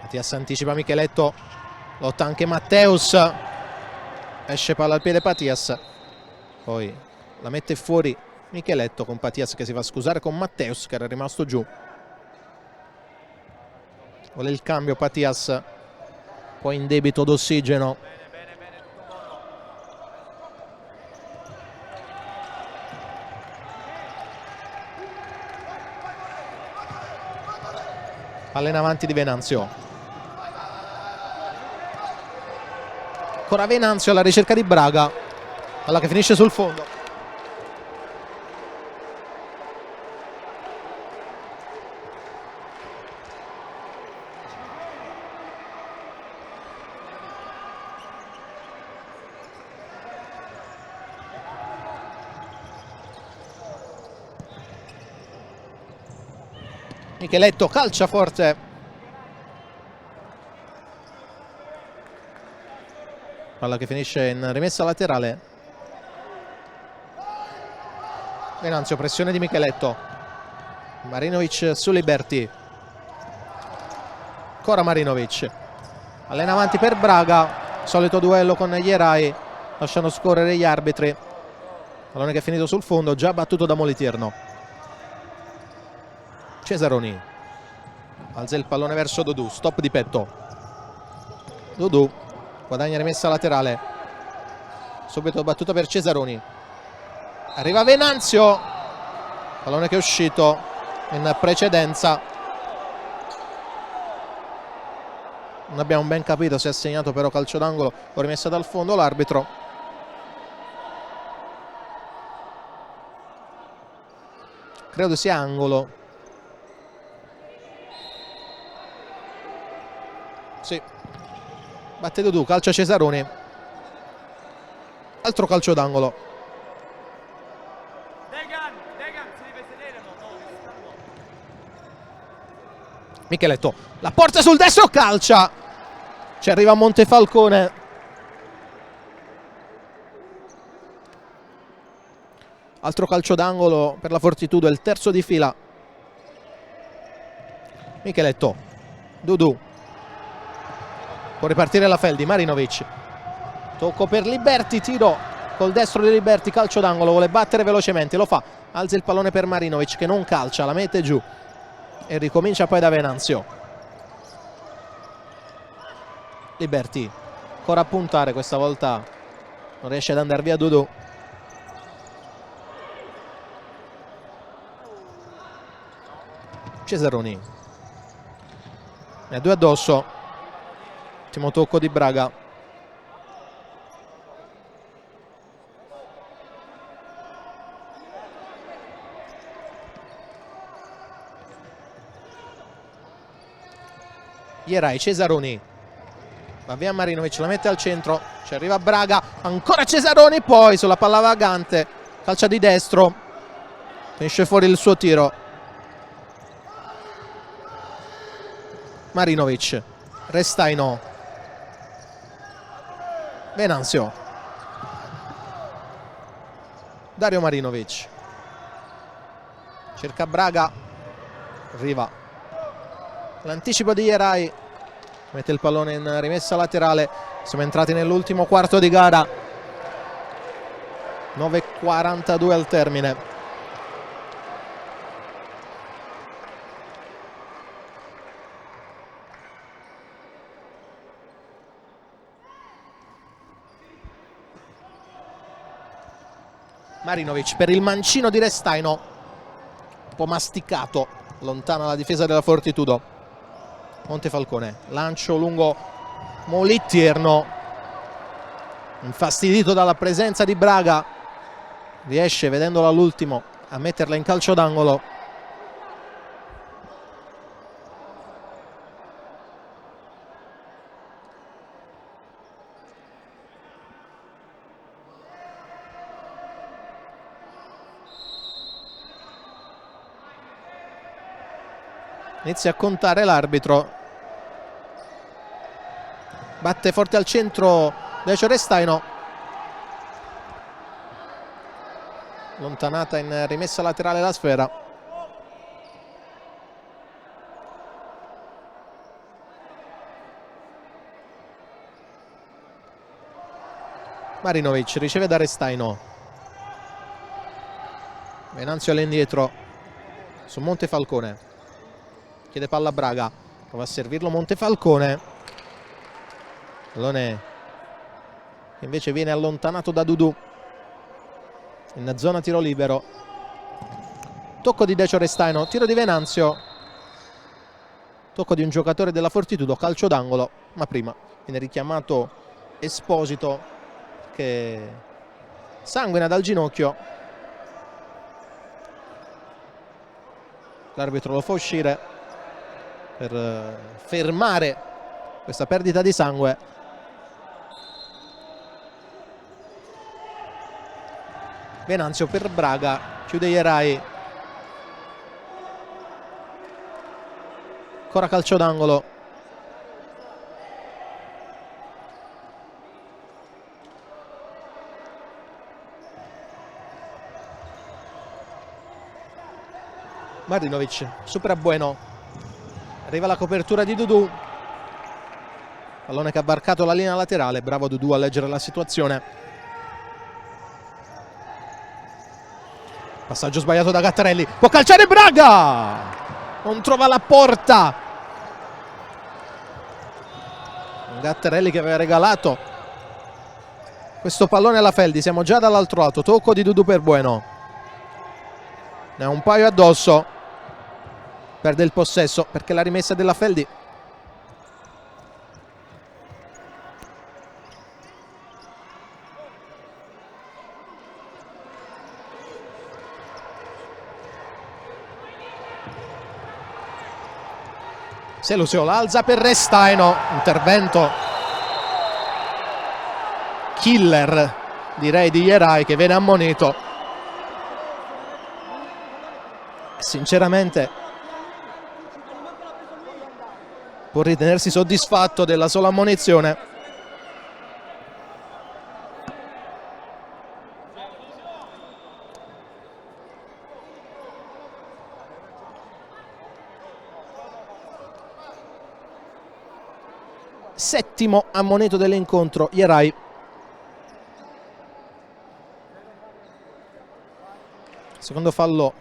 Mattias anticipa Micheletto, lotta anche Matteus, esce palla al piede Patias, poi la mette fuori Micheletto con Patias che si fa scusare con Matteus che era rimasto giù. Vuole il cambio Patias, poi in debito d'ossigeno. Palla in avanti di Venanzio. Ancora Venanzio alla ricerca di Braga. Palla che finisce sul fondo. Micheletto calcia forte. Palla che finisce in rimessa laterale. Venanzio, pressione di Micheletto. Marinovic su Liberti. Ancora Marinovic. Palla in avanti per Braga. Solito duello con Ierai. Lasciano scorrere gli arbitri. Pallone che è finito sul fondo, già battuto da Moliterno. Cesaroni alza il pallone verso Dodù, stop di petto. Dodù guadagna rimessa laterale, subito battuto per Cesaroni. Arriva Venanzio, pallone che è uscito in precedenza. Non abbiamo ben capito se ha segnato però calcio d'angolo o rimessa dal fondo l'arbitro. Credo sia angolo. Sì, batte Dodù, calcio a Cesaroni. Altro calcio d'angolo. Micheletto, la porta sul destro, calcia. Ci arriva Montefalcone. Altro calcio d'angolo per la Fortitudo, il terzo di fila. Micheletto, Dodù. Può ripartire la Feldi, Marinovic. Tocco per Liberti, tiro col destro di Liberti, calcio d'angolo, vuole battere velocemente, lo fa. Alza il pallone per Marinovic che non calcia, la mette giù. E ricomincia poi da Venanzio. Liberti, ancora a puntare, questa volta non riesce ad andare via Dodù. Cesaroni. Ne ha due addosso. Ultimo tocco di Braga. Ierai, Cesaroni. Va via Marinovic, la mette al centro. Ci arriva Braga. Ancora Cesaroni. Poi sulla palla vagante. Calcia di destro. Finisce fuori il suo tiro. Marinovic. Restaino. Venanzio. Dario Marinovic. Cerca Braga. Arriva. L'anticipo di Ierai. Mette il pallone in rimessa laterale. Siamo entrati nell'ultimo quarto di gara. 9:42 al termine. Marinovic per il mancino di Restaino, un po' masticato, lontana la difesa della Fortitudo. Montefalcone, lancio lungo Moliterno, infastidito dalla presenza di Braga, riesce, vedendolo all'ultimo, a metterla in calcio d'angolo. Inizia a contare l'arbitro. Batte forte al centro Decio Restaino. Allontanata in rimessa laterale la sfera. Marinovic riceve da Restaino. Venanzio all'indietro su Montefalcone. Chiede palla a Braga. Prova a servirlo Montefalcone. Pallone che invece viene allontanato da Dudu. In zona tiro libero. Tocco di Decio Restaino. Tiro di Venanzio. Tocco di un giocatore della Fortitudo. Calcio d'angolo. Ma prima viene richiamato Esposito, che sanguina dal ginocchio. L'arbitro lo fa uscire per fermare questa perdita di sangue. Venanzio per Braga, chiude Ierai. Ancora calcio d'angolo. Marinovic supera Bueno. Arriva la copertura di Dudu. Pallone che ha varcato la linea laterale. Bravo Dudu a leggere la situazione. Passaggio sbagliato da Gattarelli. Può calciare Braga! Non trova la porta. Gattarelli che aveva regalato questo pallone alla Feldi. Siamo già dall'altro lato. Tocco di Dudu per Bueno. Ne ha un paio addosso. Perde il possesso perché la rimessa della Feldi Selusio l'alza per Restaino. Intervento killer direi di Ierai, che viene ammonito. Sinceramente può ritenersi soddisfatto della sola ammonizione. Settimo ammonito dell'incontro Ierai. Secondo fallo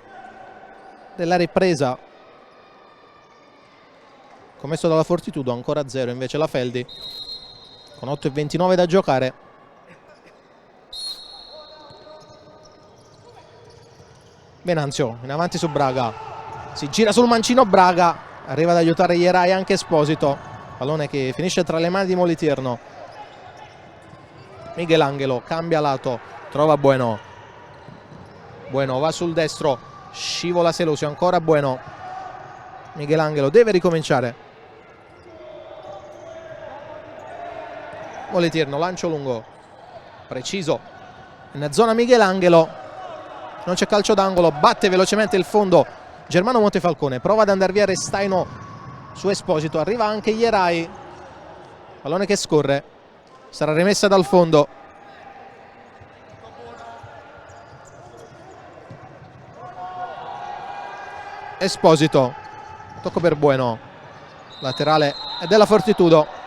della ripresa commesso dalla Fortitudo. Ancora 0 invece la Feldi, con 8:29 da giocare. Venanzio in avanti su Braga. Si gira sul mancino Braga. Arriva ad aiutare Ierai anche Esposito. Pallone che finisce tra le mani di Moliterno. Michelangelo cambia lato. Trova Bueno. Bueno va sul destro. Scivola Selusio. Ancora Bueno. Michelangelo deve ricominciare. Moliterno, lancio lungo. Preciso. In zona Michelangelo. Non c'è calcio d'angolo. Batte velocemente il fondo Germano Montefalcone. Prova ad andare via Restaino su Esposito. Arriva anche Ierai. Pallone che scorre. Sarà rimessa dal fondo. Esposito. Tocco per Bueno. Laterale è della Fortitudo.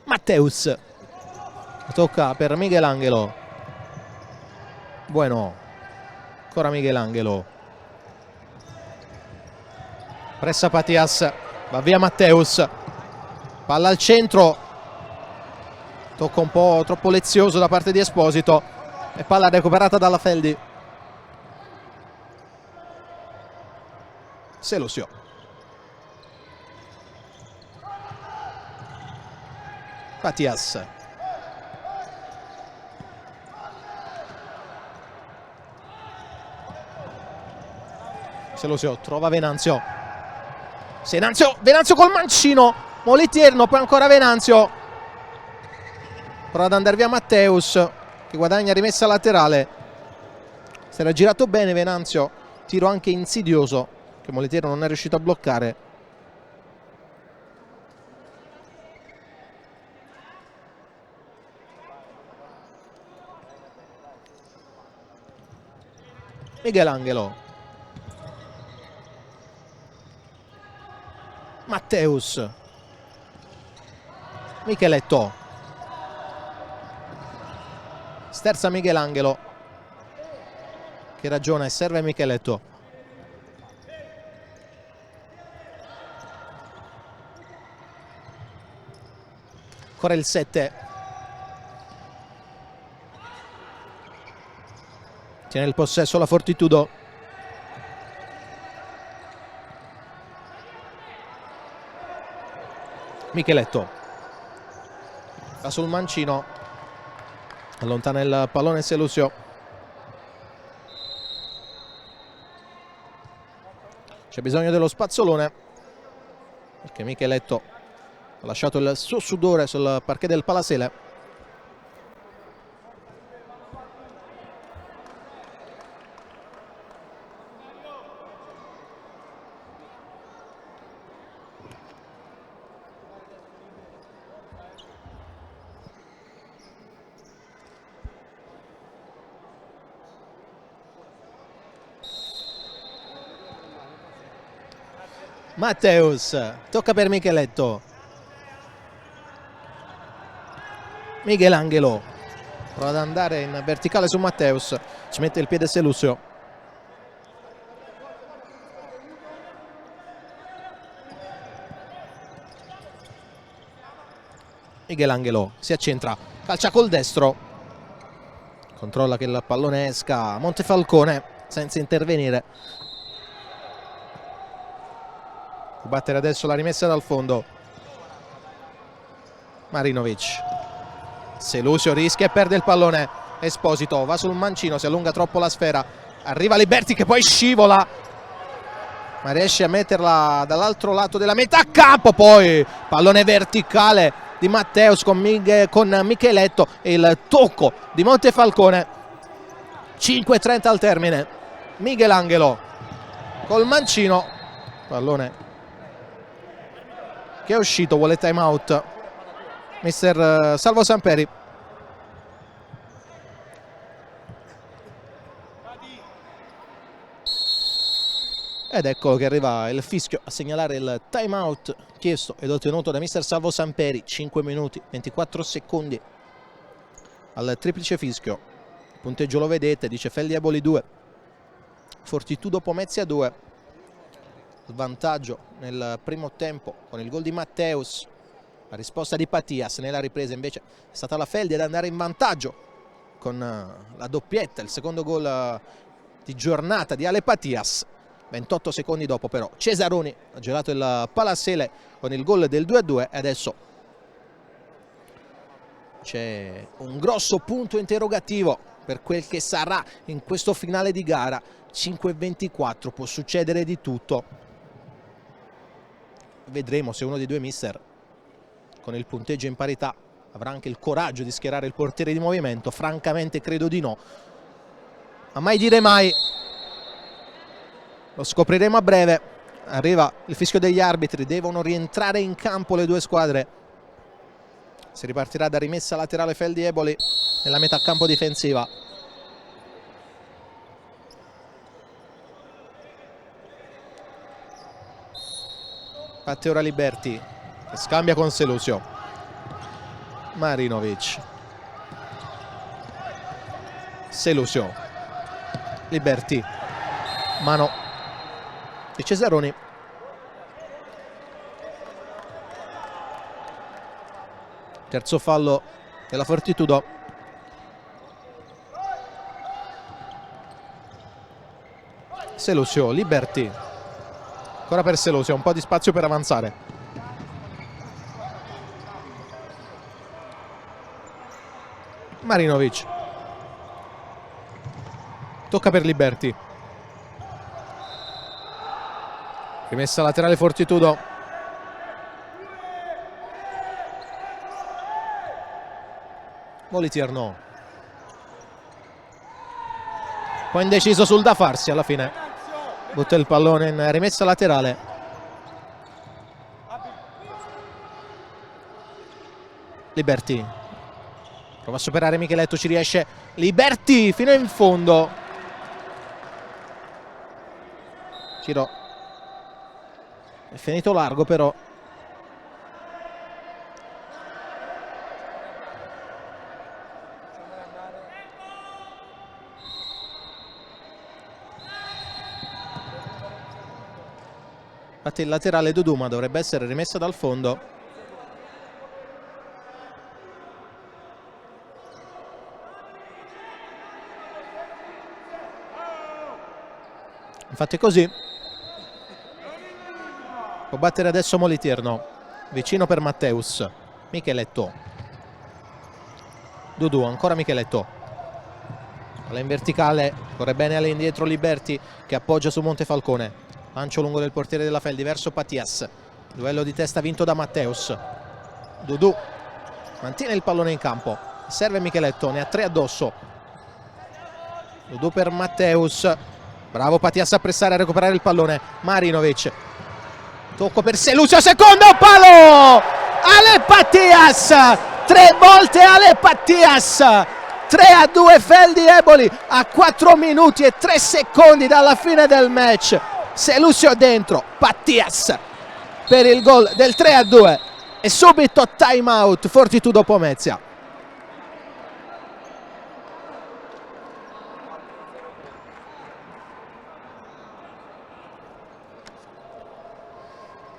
Matteus. Tocca per Michelangelo. Bueno. Ancora Michelangelo. Pressa Patias. Va via Matteus. Palla al centro. Tocco un po' troppo lezioso da parte di Esposito. E palla recuperata dalla Feldi. Selusio. Patias. Selusio trova Venanzio. Venanzio col mancino, Moliterno, poi ancora Venanzio, prova ad andare via Matteus che guadagna rimessa laterale. Si era girato bene Venanzio, tiro anche insidioso che Moliterno non è riuscito a bloccare. Michelangelo, Matteus, Micheletto, sterza Michelangelo che ragiona e serve Micheletto. Ancora il 7, tiene il possesso la Fortitudo. Micheletto va sul mancino, allontana il pallone Selusio. C'è bisogno dello spazzolone perché Micheletto ha lasciato il suo sudore sul parquet del Palasele. Matteus, tocca per Micheletto. Michelangelo prova ad andare in verticale su Matteus, ci mette il piede Selusio. Michelangelo si accentra, calcia col destro, controlla che il pallone esca Montefalcone senza intervenire. Battere adesso la rimessa dal fondo. Marinovic, Selusio rischia e perde il pallone. Esposito va sul mancino, si allunga troppo la sfera, arriva Liberti che poi scivola ma riesce a metterla dall'altro lato della metà campo. Poi pallone verticale di Matteus con Micheletto e il tocco di Montefalcone. 5:30 al termine. Michelangelo col mancino, pallone che è uscito, vuole time out mister Salvo Samperi. Ed eccolo che arriva il fischio a segnalare il time out chiesto ed ottenuto da mister Salvo Samperi. 5 minuti 24 secondi al triplice fischio. Il punteggio lo vedete, dice Feldieboli 2, Fortitudo Pomezia 2. Svantaggio nel primo tempo con il gol di Matteus, la risposta di Patias. Nella ripresa invece è stata la Feldi ad andare in vantaggio con la doppietta, il secondo gol di giornata di Ale Patias. 28 secondi dopo però Cesaroni ha girato il Palasele con il gol del 2-2 e adesso c'è un grosso punto interrogativo per quel che sarà in questo finale di gara. 5:24, può succedere di tutto. Vedremo se uno dei due mister con il punteggio in parità avrà anche il coraggio di schierare il portiere di movimento. Francamente credo di no, ma mai dire mai. Lo scopriremo a breve. Arriva il fischio degli arbitri, devono rientrare in campo le due squadre. Si ripartirà da rimessa laterale Feldieboli nella metà campo difensiva. Parte ora Liberti che scambia con Selusio. Marinovic, Selusio, Liberti, mano di Cesaroni. Terzo fallo della Fortitudo. Selusio, Liberti, ancora per Selusio, un po' di spazio per avanzare. Marinovic, tocca per Liberti. Rimessa laterale Fortitudo. Molitier no. Poi indeciso sul da farsi alla fine. Butta il pallone in rimessa laterale. Liberty. Prova a superare Micheletto, ci riesce. Liberty fino in fondo. Giro. È finito largo però. Infatti il laterale Dudu, ma dovrebbe essere rimessa dal fondo. Infatti così. Può battere adesso Molitierno. Vicino per Matteus. Micheletto. Dudu, ancora Micheletto. Alla in verticale, corre bene all'indietro Liberty che appoggia su Montefalcone. Lancio lungo del portiere della Feldi verso Patias. Duello di testa vinto da Matteus. Dudu mantiene il pallone in campo. Serve Micheletto, ne ha 3 addosso. Dudu per Matteus. Bravo Patias a pressare, a recuperare il pallone. Marinovic. Tocco per Selusio, secondo palo! Ale Patias! 3 volte Ale Patias! 3-2 Feldi Eboli a 4 minuti e 3 secondi dalla fine del match. Selusio dentro, Patias per il gol del 3-2 e subito time out Fortitudo Pomezia.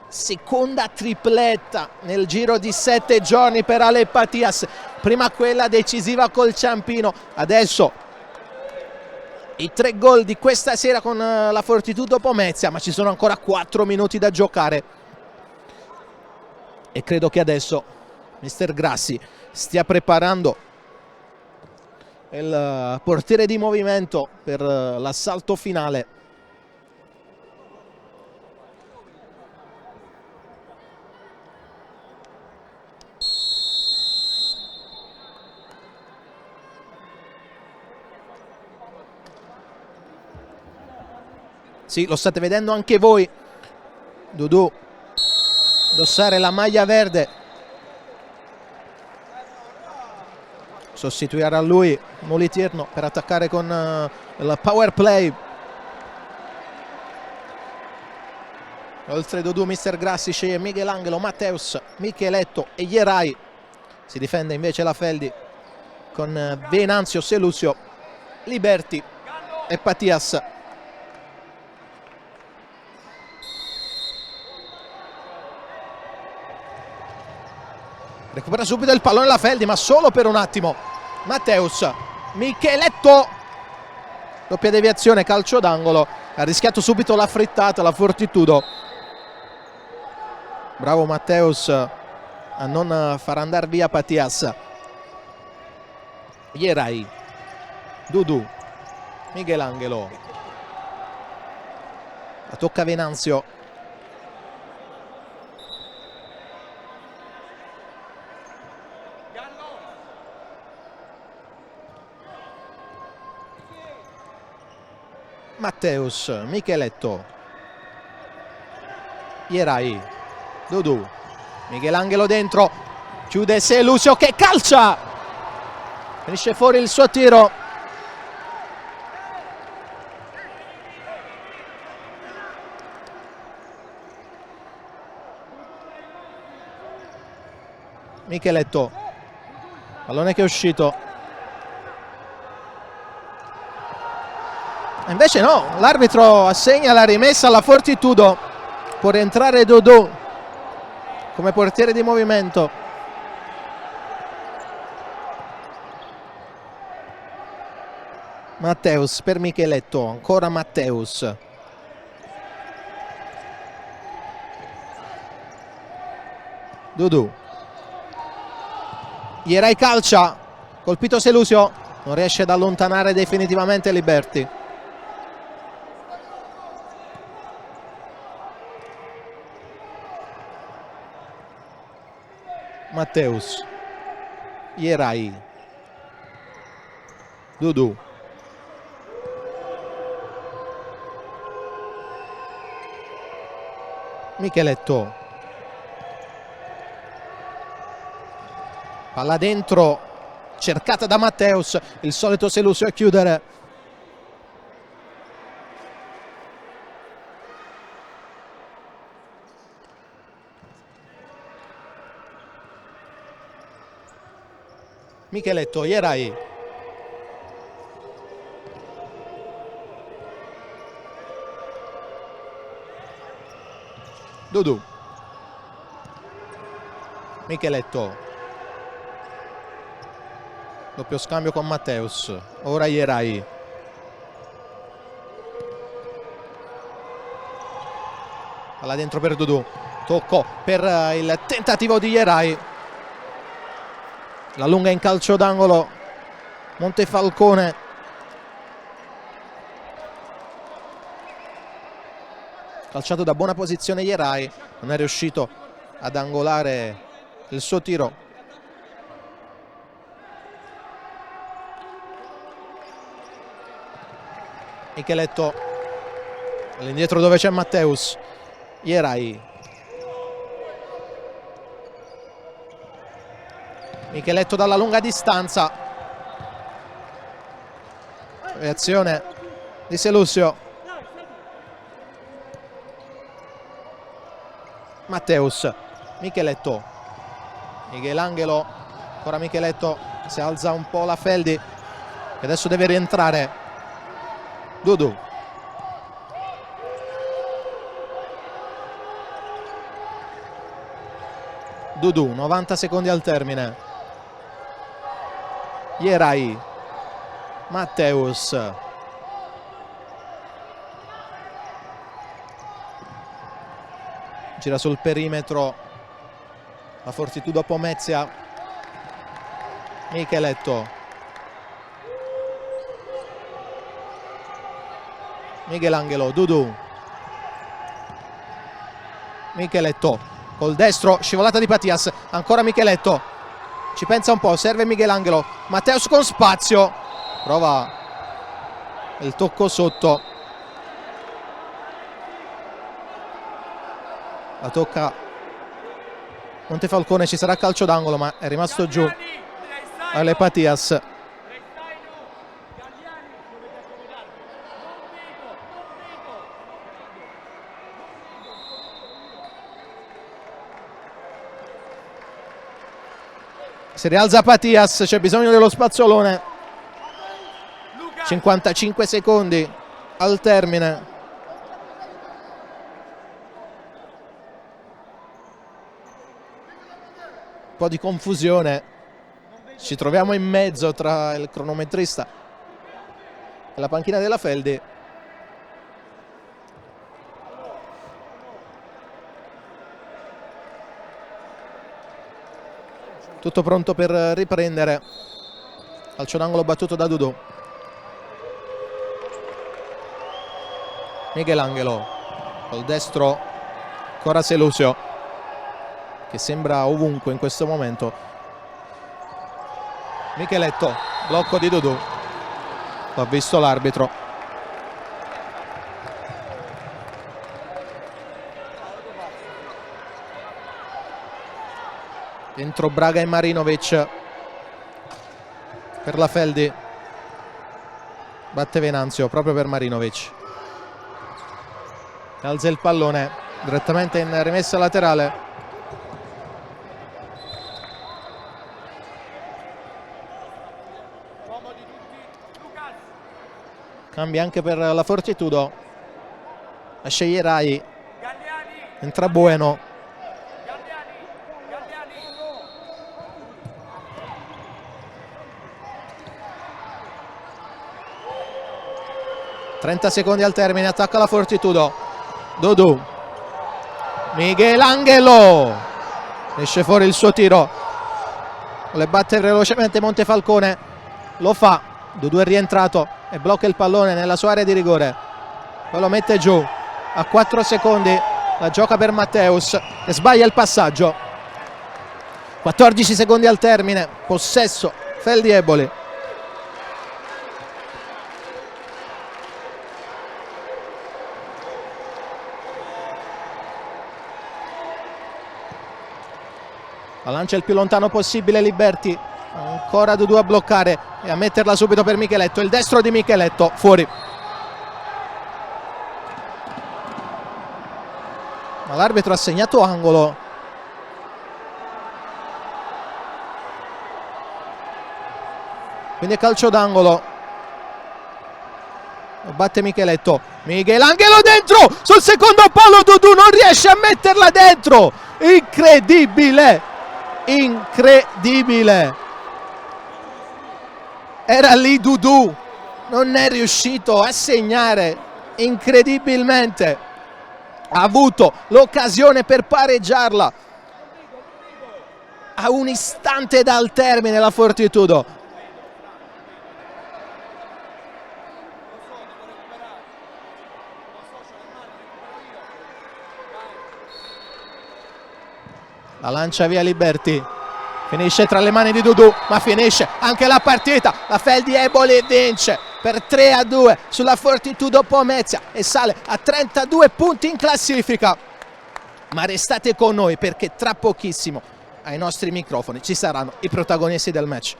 Seconda tripletta nel giro di 7 giorni per Ale Patias, prima quella decisiva col Ciampino, adesso i 3 gol di questa sera con la Fortitudo Pomezia, ma ci sono ancora 4 minuti da giocare e credo che adesso mister Grassi stia preparando il portiere di movimento per l'assalto finale. Sì, lo state vedendo anche voi. Dudu indossare la maglia verde, sostituire a lui Molitierno per attaccare con il power play. Oltre Dudu mister Grassi sceglie Michelangelo, Matteus, Micheletto e Ierai. Si difende invece la Feldi con Venanzio, Selusio, Liberty e Patias. Recupera subito il pallone la Feldi, ma solo per un attimo. Matteus, Micheletto, doppia deviazione, calcio d'angolo. Ha rischiato subito la frittata la Fortitudo. Bravo Matteus a non far andare via Patias. Ierai, Dudu, Michelangelo. La tocca Venanzio. Matteus, Micheletto, Ierai, Dudu, Michelangelo dentro, chiude Selusio che calcia, finisce fuori il suo tiro. Micheletto, pallone che è uscito. Invece no, l'arbitro assegna la rimessa alla Fortitudo. Può rientrare Dudu come portiere di movimento. Matteus per Micheletto, ancora Matteus. Dudu. Ierai calcia, colpito Selusio, non riesce ad allontanare definitivamente Liberty. Matteus, Ierai, Dudu, Micheletto, palla dentro, cercata da Matteus, il solito Selusio a chiudere. Micheletto, Ierai, Dudu, Micheletto, doppio scambio con Matteus, ora Ierai, palla dentro per Dudu, tocco per il tentativo di Ierai, la lunga in calcio d'angolo, Montefalcone, calciato da buona posizione Ierai, non è riuscito ad angolare il suo tiro. Micheletto all'indietro dove c'è Matteus, Ierai, Micheletto dalla lunga distanza, reazione di Selusio, Matteus, Micheletto, Michelangelo, ancora Micheletto, si alza un po' la Feldi che adesso deve rientrare, Dudu, Dudu, 90 secondi al termine, Ierai, Matteus, gira sul perimetro la Fortitudo Pomezia, Micheletto, Michelangelo, Dudu, Micheletto col destro, scivolata di Patias, ancora Micheletto, ci pensa un po', serve Michelangelo, Matteus con spazio, prova il tocco sotto, la tocca Montefalcone, ci sarà calcio d'angolo ma è rimasto giù alle Patias. Si rialza Patias, c'è bisogno dello spazzolone, 55 secondi al termine. Un po' di confusione, ci troviamo in mezzo tra il cronometrista e la panchina della Feldi. Tutto pronto per riprendere, calcio d'angolo battuto da Dudu, Michelangelo col destro, ancora Selusio che sembra ovunque in questo momento, Micheletto, blocco di Dudu, l'ha visto l'arbitro. Dentro Braga e Marinovic per la Feldi, batte Venanzio proprio per Marinovic, alza il pallone direttamente in rimessa laterale, cambia anche per la Fortitudo, esce Ierai, entra Bueno, 30 secondi al termine, attacca la Fortitudo, Dudu, Michelangelo, esce fuori il suo tiro, vuole battere velocemente Montefalcone, lo fa, Dudu è rientrato e blocca il pallone nella sua area di rigore, poi lo mette giù, a 4 secondi la gioca per Matteus e sbaglia il passaggio. 14 secondi al termine, possesso Feldi Eboli. La lancia il più lontano possibile Liberti, ancora Dudu a bloccare e a metterla subito per Micheletto, il destro di Micheletto fuori. Ma l'arbitro ha segnato angolo. Quindi è calcio d'angolo. Lo batte Micheletto. Michelangelo dentro! Sul secondo palo Dudu non riesce a metterla dentro! Incredibile! Incredibile! Era lì Dudu, non è riuscito a segnare. Incredibilmente ha avuto l'occasione per pareggiarla a un istante dal termine la Fortitudo. La lancia via Liberti, finisce tra le mani di Dudu, ma finisce anche la partita. La Feldi Eboli vince per 3-2 sulla Fortitudo Pomezia e sale a 32 punti in classifica. Ma restate con noi perché tra pochissimo ai nostri microfoni ci saranno i protagonisti del match.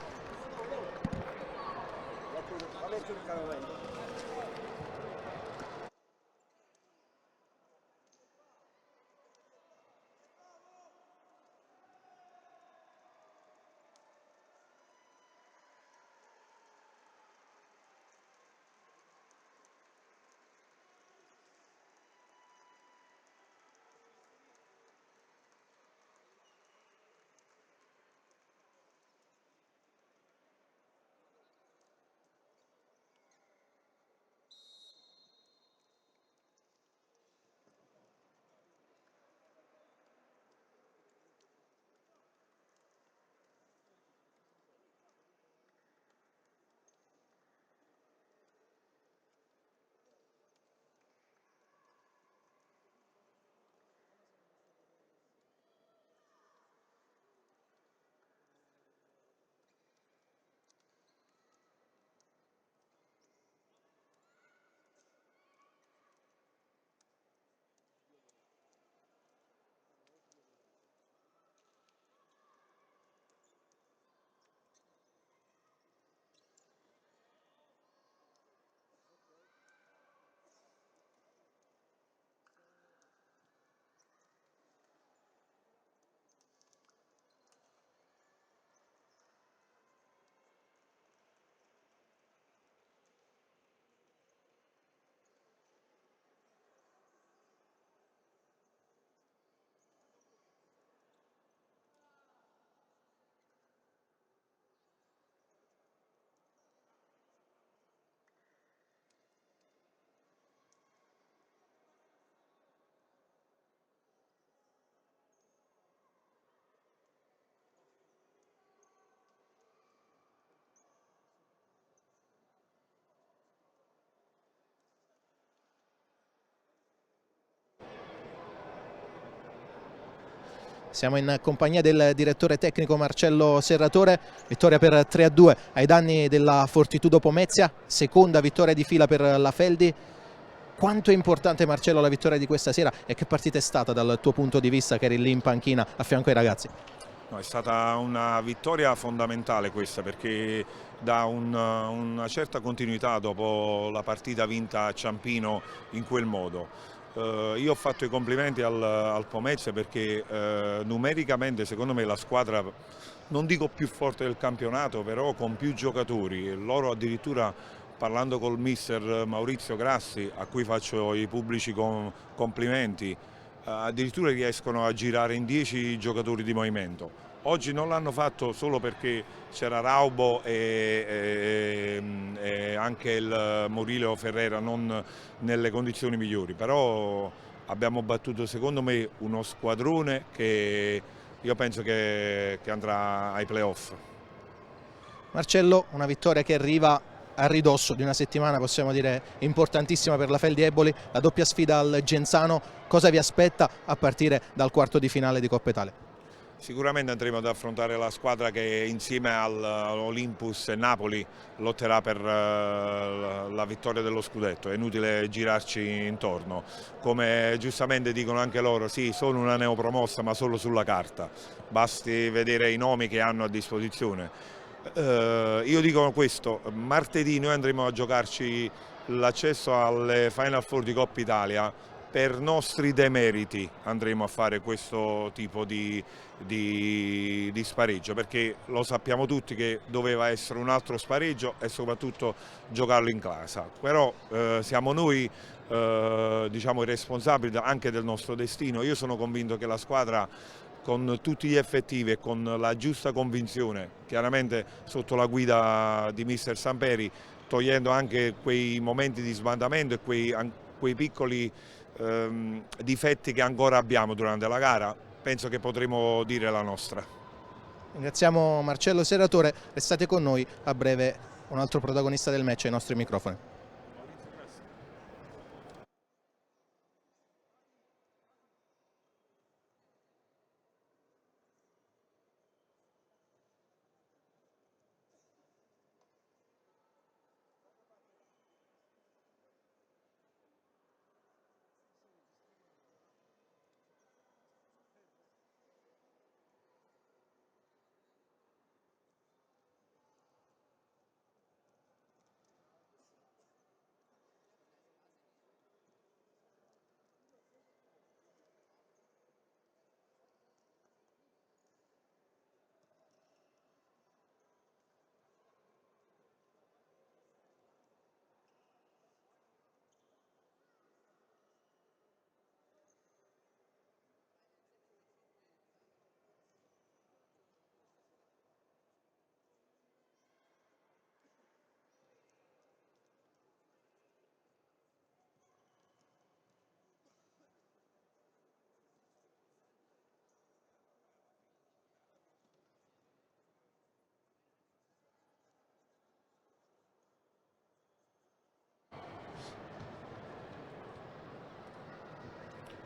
Siamo in compagnia del direttore tecnico Marcello Serratore. Vittoria per 3-2 ai danni della Fortitudo Pomezia, seconda vittoria di fila per la Feldi. Quanto è importante, Marcello, la vittoria di questa sera e che partita è stata dal tuo punto di vista, che eri lì in panchina a fianco ai ragazzi? No, è stata una vittoria fondamentale questa, perché dà una certa continuità dopo la partita vinta a Ciampino in quel modo. Io ho fatto i complimenti al Pomezia perché numericamente secondo me la squadra, non dico più forte del campionato, però con più giocatori. Loro addirittura, parlando col mister Maurizio Grassi, a cui faccio i pubblici complimenti, addirittura riescono a girare in 10 giocatori di movimento. Oggi non l'hanno fatto solo perché c'era Raubo e anche il Murillo Ferrera non nelle condizioni migliori, però abbiamo battuto secondo me uno squadrone che io penso che andrà ai playoff. Marcello, una vittoria che arriva a ridosso di una settimana, possiamo dire, importantissima per la Feldi Eboli, la doppia sfida al Genzano. Cosa vi aspetta a partire dal quarto di finale di Coppa Italia? Sicuramente andremo ad affrontare la squadra che insieme all'Olympus e Napoli lotterà per la vittoria dello scudetto, è inutile girarci intorno. Come giustamente dicono anche loro, sì, sono una neopromossa ma solo sulla carta, basti vedere i nomi che hanno a disposizione. Io dico questo, martedì noi andremo a giocarci l'accesso alle Final Four di Coppa Italia. Per nostri demeriti andremo a fare questo tipo di spareggio, perché lo sappiamo tutti che doveva essere un altro spareggio e soprattutto giocarlo in casa. Però siamo noi diciamo, i responsabili anche del nostro destino. Io sono convinto che la squadra, con tutti gli effettivi e con la giusta convinzione, chiaramente sotto la guida di mister Samperi, togliendo anche quei momenti di sbandamento e quei piccoli difetti che ancora abbiamo durante la gara, penso che potremo dire la nostra. Ringraziamo Marcello Seratore, restate con noi, a breve un altro protagonista del match ai nostri microfoni.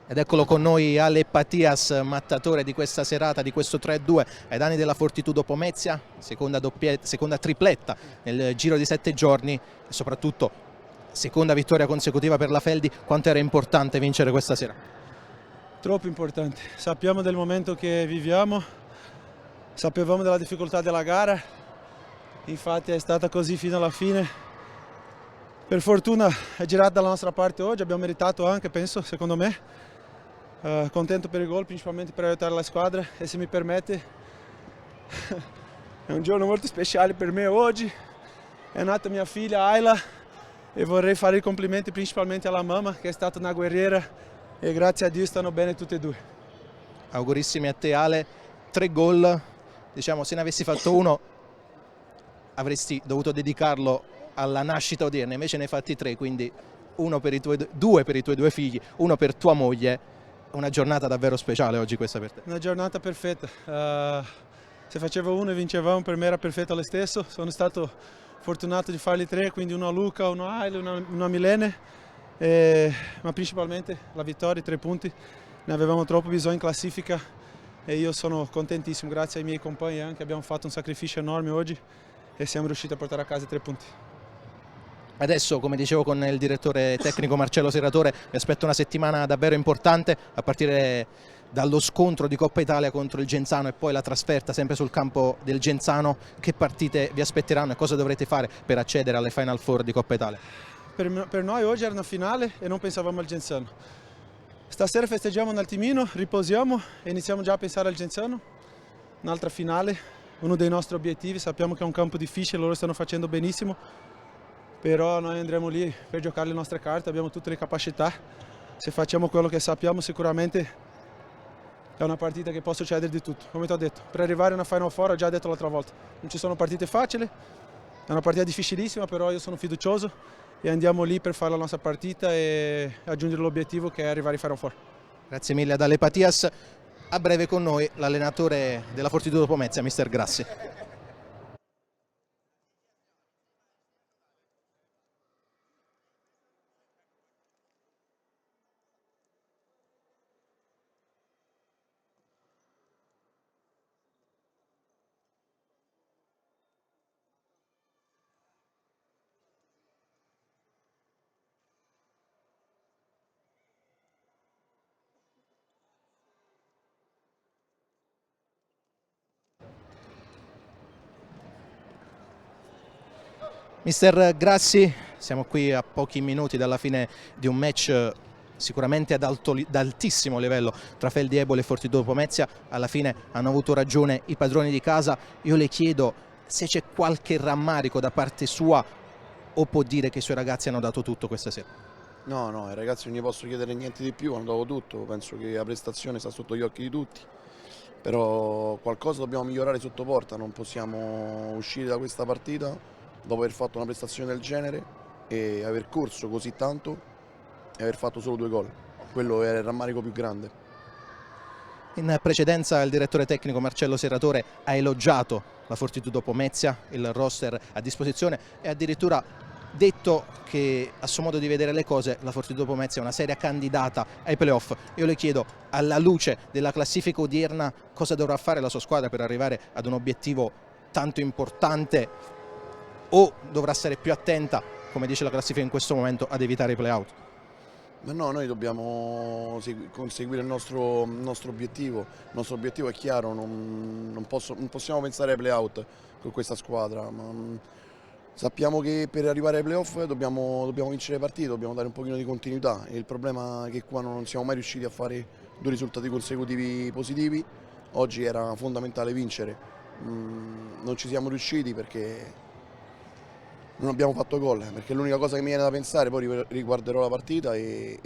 Ed eccolo con noi Ale Patias, mattatore di questa serata, di questo 3-2 ai danni della Fortitudo Pomezia, seconda tripletta nel giro di 7 giorni e soprattutto seconda vittoria consecutiva per la Feldi. Quanto era importante vincere questa sera? Troppo importante, sappiamo del momento che viviamo, sapevamo della difficoltà della gara, infatti è stata così fino alla fine. Per fortuna è girata dalla nostra parte oggi, abbiamo meritato anche, penso, secondo me. Contento per il gol, principalmente per aiutare la squadra e, se mi permette, è un giorno molto speciale per me oggi. È nata mia figlia Ayla e vorrei fare i complimenti principalmente alla mamma, che è stata una guerriera, e grazie a Dio stanno bene tutte e due. Augurissimi a te Ale, 3 gol, diciamo, se ne avessi fatto uno avresti dovuto dedicarlo alla nascita odierna, invece ne hai fatti 3, quindi due per i tuoi 2 figli, uno per tua moglie. Una giornata davvero speciale oggi questa per te. Una giornata perfetta, se facevo uno e vincevamo per me era perfetto lo stesso. Sono stato fortunato di farli 3, quindi uno a Luca, uno a Aile, uno a Milene, ma principalmente la vittoria, 3 punti. Ne avevamo troppo bisogno in classifica e io sono contentissimo, grazie ai miei compagni anche, abbiamo fatto un sacrificio enorme oggi e siamo riusciti a portare a casa i 3 punti. Adesso, come dicevo con il direttore tecnico Marcello Seratore, mi aspetto una settimana davvero importante, a partire dallo scontro di Coppa Italia contro il Genzano e poi la trasferta sempre sul campo del Genzano. Che partite vi aspetteranno e cosa dovrete fare per accedere alle Final Four di Coppa Italia? Per noi oggi era una finale e non pensavamo al Genzano. Stasera festeggiamo un attimino, riposiamo e iniziamo già a pensare al Genzano. Un'altra finale, uno dei nostri obiettivi, sappiamo che è un campo difficile, loro stanno facendo benissimo. Però noi andremo lì per giocare le nostre carte, abbiamo tutte le capacità, se facciamo quello che sappiamo sicuramente è una partita che può succedere di tutto. Come ti ho detto, per arrivare a una Final Four, ho già detto l'altra volta, non ci sono partite facili, è una partita difficilissima, però io sono fiducioso e andiamo lì per fare la nostra partita e raggiungere l'obiettivo che è arrivare ai Final Four. Grazie mille ad Ale Patias, a breve con noi l'allenatore della Fortitudo Pomezia, mister Grassi. Mister Grassi, siamo qui a pochi minuti dalla fine di un match sicuramente ad altissimo livello tra Feldiebole e Fortitudo Pomezia. Alla fine hanno avuto ragione i padroni di casa. Io le chiedo se c'è qualche rammarico da parte sua o può dire che i suoi ragazzi hanno dato tutto questa sera. No, ai ragazzi non gli posso chiedere niente di più, hanno dato tutto, penso che la prestazione sta sotto gli occhi di tutti, però qualcosa dobbiamo migliorare sotto porta, non possiamo uscire da questa partita dopo aver fatto una prestazione del genere e aver corso così tanto e aver fatto solo 2 gol, quello è il rammarico più grande. In precedenza il direttore tecnico Marcello Serratore ha elogiato la Fortitudo Pomezia, il roster a disposizione e addirittura detto che a suo modo di vedere le cose la Fortitudo Pomezia è una seria candidata ai playoff. Io le chiedo, alla luce della classifica odierna, cosa dovrà fare la sua squadra per arrivare ad un obiettivo tanto importante, o dovrà stare più attenta, come dice la classifica in questo momento, ad evitare i playout? Ma no, noi dobbiamo conseguire il nostro obiettivo. Il nostro obiettivo è chiaro, non possiamo pensare ai playout con questa squadra, ma sappiamo che per arrivare ai playoff dobbiamo vincere le partite, dobbiamo dare un pochino di continuità. E il problema è che qua non siamo mai riusciti a fare 2 risultati consecutivi positivi. Oggi era fondamentale vincere, non ci siamo riusciti perché non abbiamo fatto gol, perché l'unica cosa che mi viene da pensare, poi riguarderò la partita e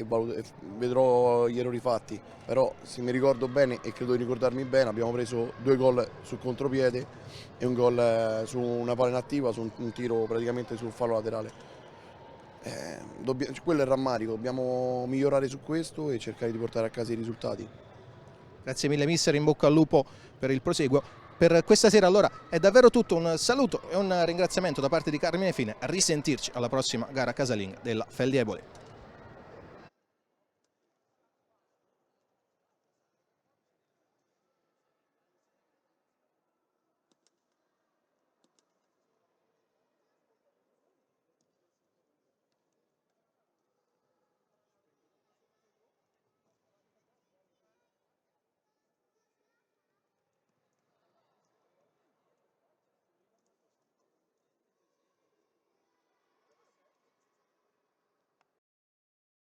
vedrò gli errori fatti, però se mi ricordo bene e credo di ricordarmi bene abbiamo preso 2 gol sul contropiede e un gol su una palla inattiva, su un tiro praticamente sul fallo laterale. Quello è il rammarico, dobbiamo migliorare su questo e cercare di portare a casa i risultati. Grazie mille mister, in bocca al lupo per il proseguo. Per questa sera allora è davvero tutto, un saluto e un ringraziamento da parte di Carmine Fine, a risentirci alla prossima gara casalinga della Feldiebole.